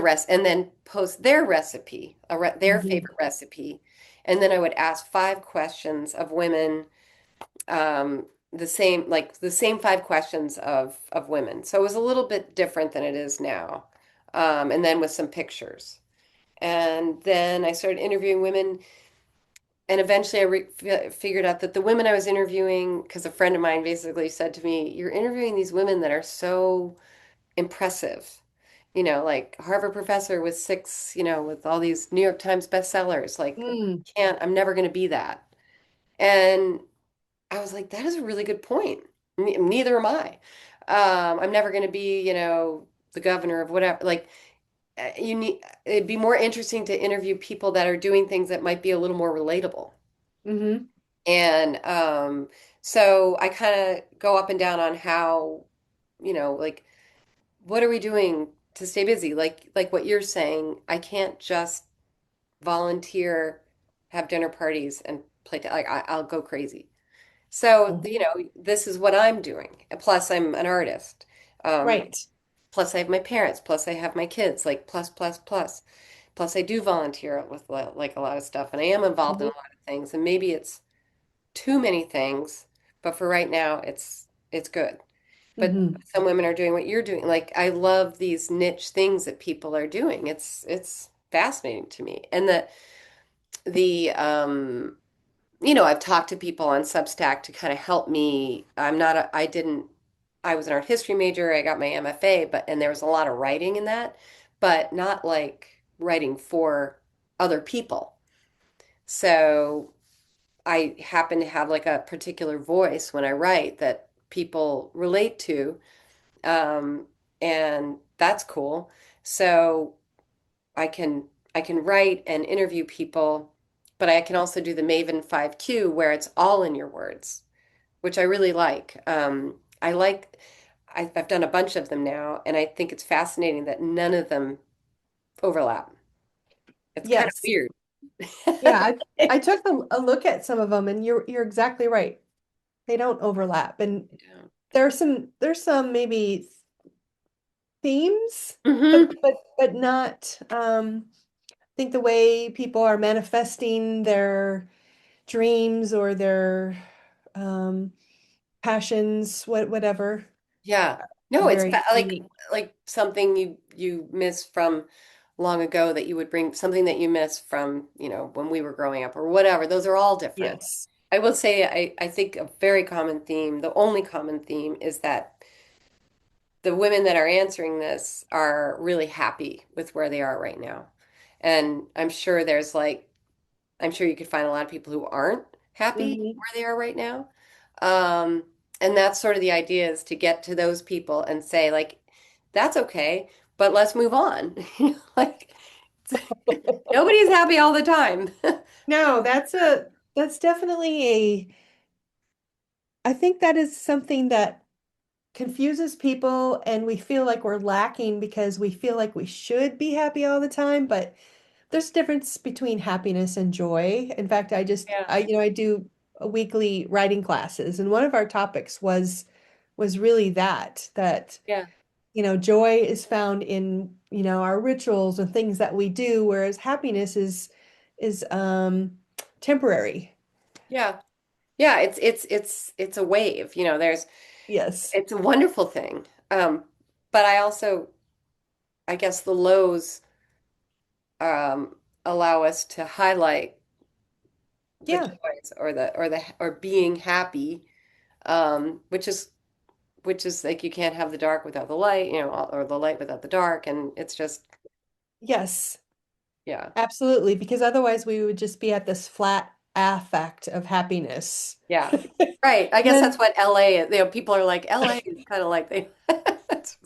then post their recipe, their Hmm. favorite recipe. And then I would ask 5 questions of women, the same 5 questions of women. So it was a little bit different than it is now. And then with some pictures. And then I started interviewing women, and eventually figured out that the women I was interviewing, because a friend of mine basically said to me, "You're interviewing these women that are so impressive." like Harvard professor with six, with all these New York Times bestsellers. Like, Mm, I'm never going to be that. And I was like, that is a really good point. Neither am I. I'm never going to be, the governor of whatever. Like, it'd be more interesting to interview people that are doing things that might be a little more relatable. hmm. And so I kind of go up and down on how, like, what are we doing to stay busy? Like what you're saying, I can't just volunteer, have dinner parties and play, like I'll go crazy. So, this is what I'm doing. And plus, I'm an artist. Um, Right. plus, I have my parents. Plus, I have my kids. Like, plus, plus, plus. Plus, I do volunteer with like a lot of stuff, and I am involved in a Hmm. lot of things. And maybe it's too many things, but for right now, it's good. But Hmm. some women are doing what you're doing. Like, I love these niche things that people are doing. It's fascinating to me. And the I've talked to people on Substack to kind of help me. I was an art history major. I got my MFA, and there was a lot of writing in that, but not like writing for other people. So I happen to have like a particular voice when I write that people relate to, um, and that's cool. So I can I can write and interview people, but I can also do the Maven 5Q where it's all in your words, which I really like. I've done a bunch of them now, and I think it's fascinating that none of them overlap. It's kind of Yes. weird. Yeah, I took a look at some of them, and you're exactly right. They don't overlap, and there's some maybe themes, Hmm. but not. I think the way people are manifesting their dreams or their um, passions, whatever, Yeah. are No, it's very like unique. something you miss from long ago that you would bring something that you miss from, when we were growing up or whatever. Those are all different. Yes. I will say I think a very common theme, the only common theme is that the women that are answering this are really happy with where they are right now. And I'm sure you could find a lot of people who aren't happy Hmm. where they are right now. Um, and that's sort of the idea is to get to those people and say, like, that's okay, but let's move on. Like, nobody's happy all the time. No, that's definitely I think that is something that confuses people, and we feel like we're lacking because we feel like we should be happy all the time, but there's a difference between happiness and joy. In fact, Yeah. I do a weekly writing classes, and one of our topics was really that Yeah. joy is found in, our rituals and things that we do, whereas happiness is temporary. Yeah. Yeah. It's a wave, Yes. it's a wonderful thing. But I guess the lows um, allow us to highlight the Yeah. joys or being happy, which is like you can't have the dark without the light, or the light without the dark, and it's just Yes. yeah, Absolutely, because otherwise we would just be at this flat affect of happiness. yeah, right. I And guess that's then what LA is. People are like LA is kind of like they. it's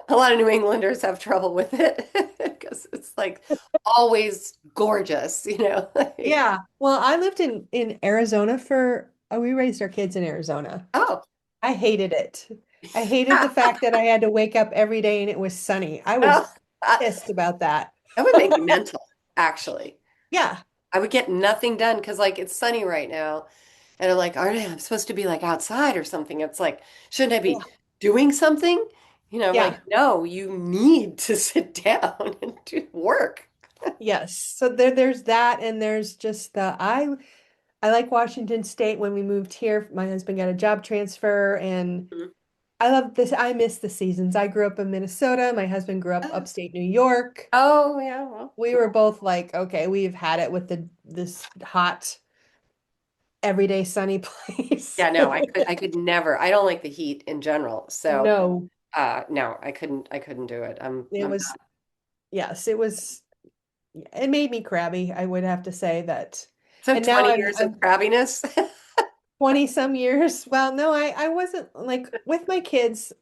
a lot of New Englanders have trouble with it because it's like always gorgeous, like, yeah, well, I lived in Arizona for we raised our kids in Arizona. oh. I hated it. I hated the fact that I had to wake up every day and it was sunny. I was Oh, uh, pissed about that. that would make me mental, actually. Yeah. I would get nothing done because like it's sunny right now. And I'm like, aren't I supposed to be like outside or something? It's like, shouldn't I Yeah. be doing something? I'm like, Yeah. no, you need to sit down and do work. Yes. So there's that, and there's just I like Washington State. When we moved here, my husband got a job transfer, and Mhm. I love this. I miss the seasons. I grew up in Minnesota. My husband grew up Oh, upstate New York. oh, yeah, well, We were both like, okay, we've had it with this hot, everyday sunny place. yeah, no, I could never. I don't like the heat in general. So No. No, I couldn't do it. It I'm was, yes, it was, it made me crabby, I would have to say that. So And now 20 years of I'm crabbiness. 20 some years. Well, no, I wasn't like with my kids,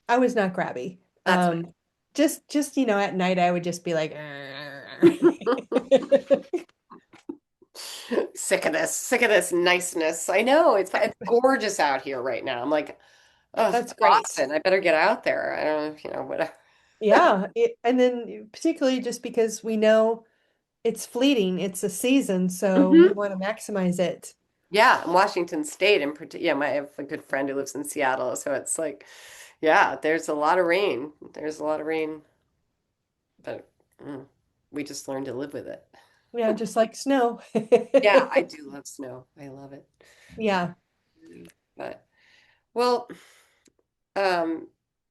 I was not crabby. That's Just, at night I would just be like, sick of this niceness. I know it's gorgeous out here right now. I'm like, oh, that's great. Boston, I better get out there. I don't, whatever. Yeah. And then particularly just because we know it's fleeting, it's a season, so we Hmm. want to maximize it. Yeah, in Washington State in particular. Yeah, I have a good friend who lives in Seattle, so it's like, yeah, there's a lot of rain. There's a lot of rain, but we just learned to live with it. Yeah, just like snow. Yeah, I do love snow. I love it. Yeah. But well, um,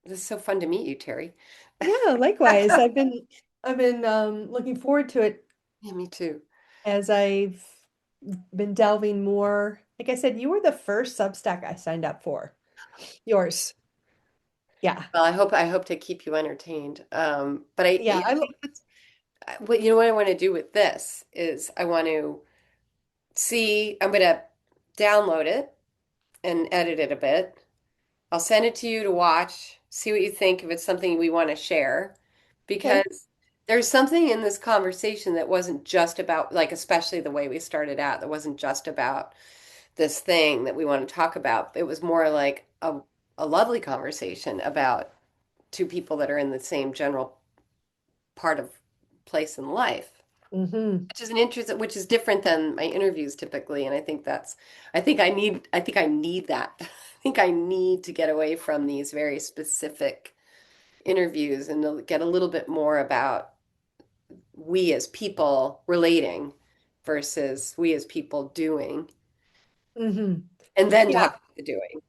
this is so fun to meet you, Terry. Yeah, likewise. I've been looking forward to it Yeah, me too. as I've been delving more. Like I said, you were the first Substack I signed up for. Yours. Yeah. Well, I hope to keep you entertained. But Yeah, I think what I want to do with this is I want to see. I'm going to download it and edit it a bit. I'll send it to you to watch, see what you think if it's something we want to share, okay. because there's something in this conversation that wasn't just about, like, especially the way we started out, that wasn't just about this thing that we want to talk about. It was more like a lovely conversation about two people that are in the same general part of place in life, Mm-hmm. which is an interest, which is different than my interviews typically. And I think I need that. I think I need to get away from these very specific interviews and to get a little bit more about we as people relating versus we as people doing, Mm-hmm. and then Yeah. talk about the doing,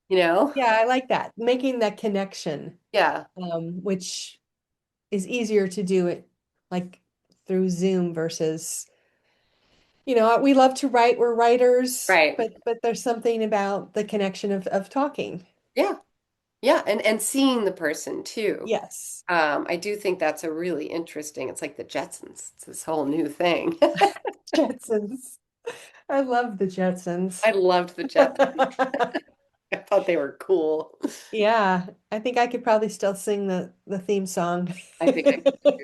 you know? Yeah, I like that. Making that connection, Yeah, which is easier to do it like through Zoom versus, we love to write, we're writers, right. but there's something about the connection of talking. Yeah. Yeah, and seeing the person too. Yes. I do think that's a really interesting. It's like the Jetsons. It's this whole new thing. Jetsons. I love the Jetsons. I loved the Jetsons. I thought they were cool. Yeah, I think I could probably still sing the theme song. I think I could too.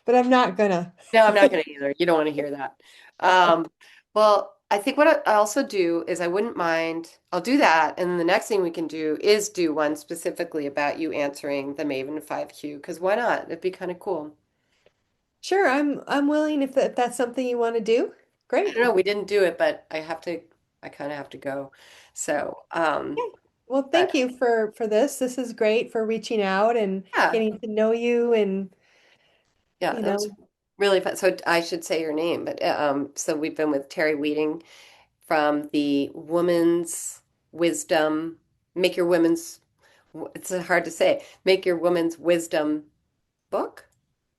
But I'm not gonna. No, I'm not going to either. You don't want to hear that. Um, well, I think what I also do is I wouldn't mind, I'll do that. And then the next thing we can do is do one specifically about you answering the Maven 5Q, because why not? It'd be kind of cool. Sure, I'm willing if that's something you want to do. I Great. don't know, we didn't do it, but I kind of have to go. So, Okay. Well, but thank you for this. This is great for reaching out and yeah, getting to know you and yeah, you that was know, really fun. So I should say your name, but so we've been with Terry Weeding from the Woman's Wisdom, Make Your Women's, it's hard to say, Make Your Woman's Wisdom book?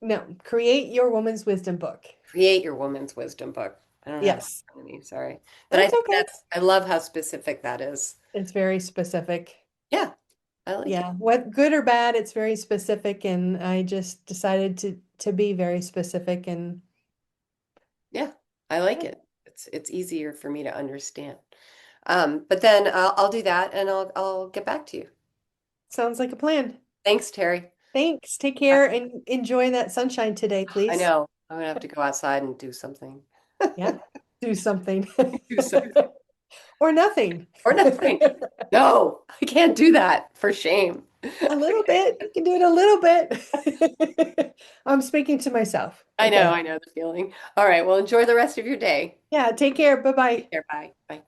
no, create your woman's wisdom book. Create Your Woman's Wisdom book. I don't have that Yes, in front of me, sorry. But I that's think okay. I love how specific that is. It's very specific. Yeah, I like it. Yeah, what good or bad, it's very specific, and I just decided to be very specific and Yeah, I like yeah, it. It's easier for me to understand. But then I'll do that and I'll get back to you. sounds like a plan. Thanks, Terry. Thanks. Take I, care and enjoy that sunshine today, I please. know I'm gonna have to go outside and do something. Yeah, do something. Do something Or nothing. or nothing. No, I can't do that for shame. A little bit. You can do it a little bit. I'm speaking to myself. Okay. I know the feeling. All right, well, enjoy the rest of your day. Yeah, take care. Take Bye-bye. care. Bye. Bye.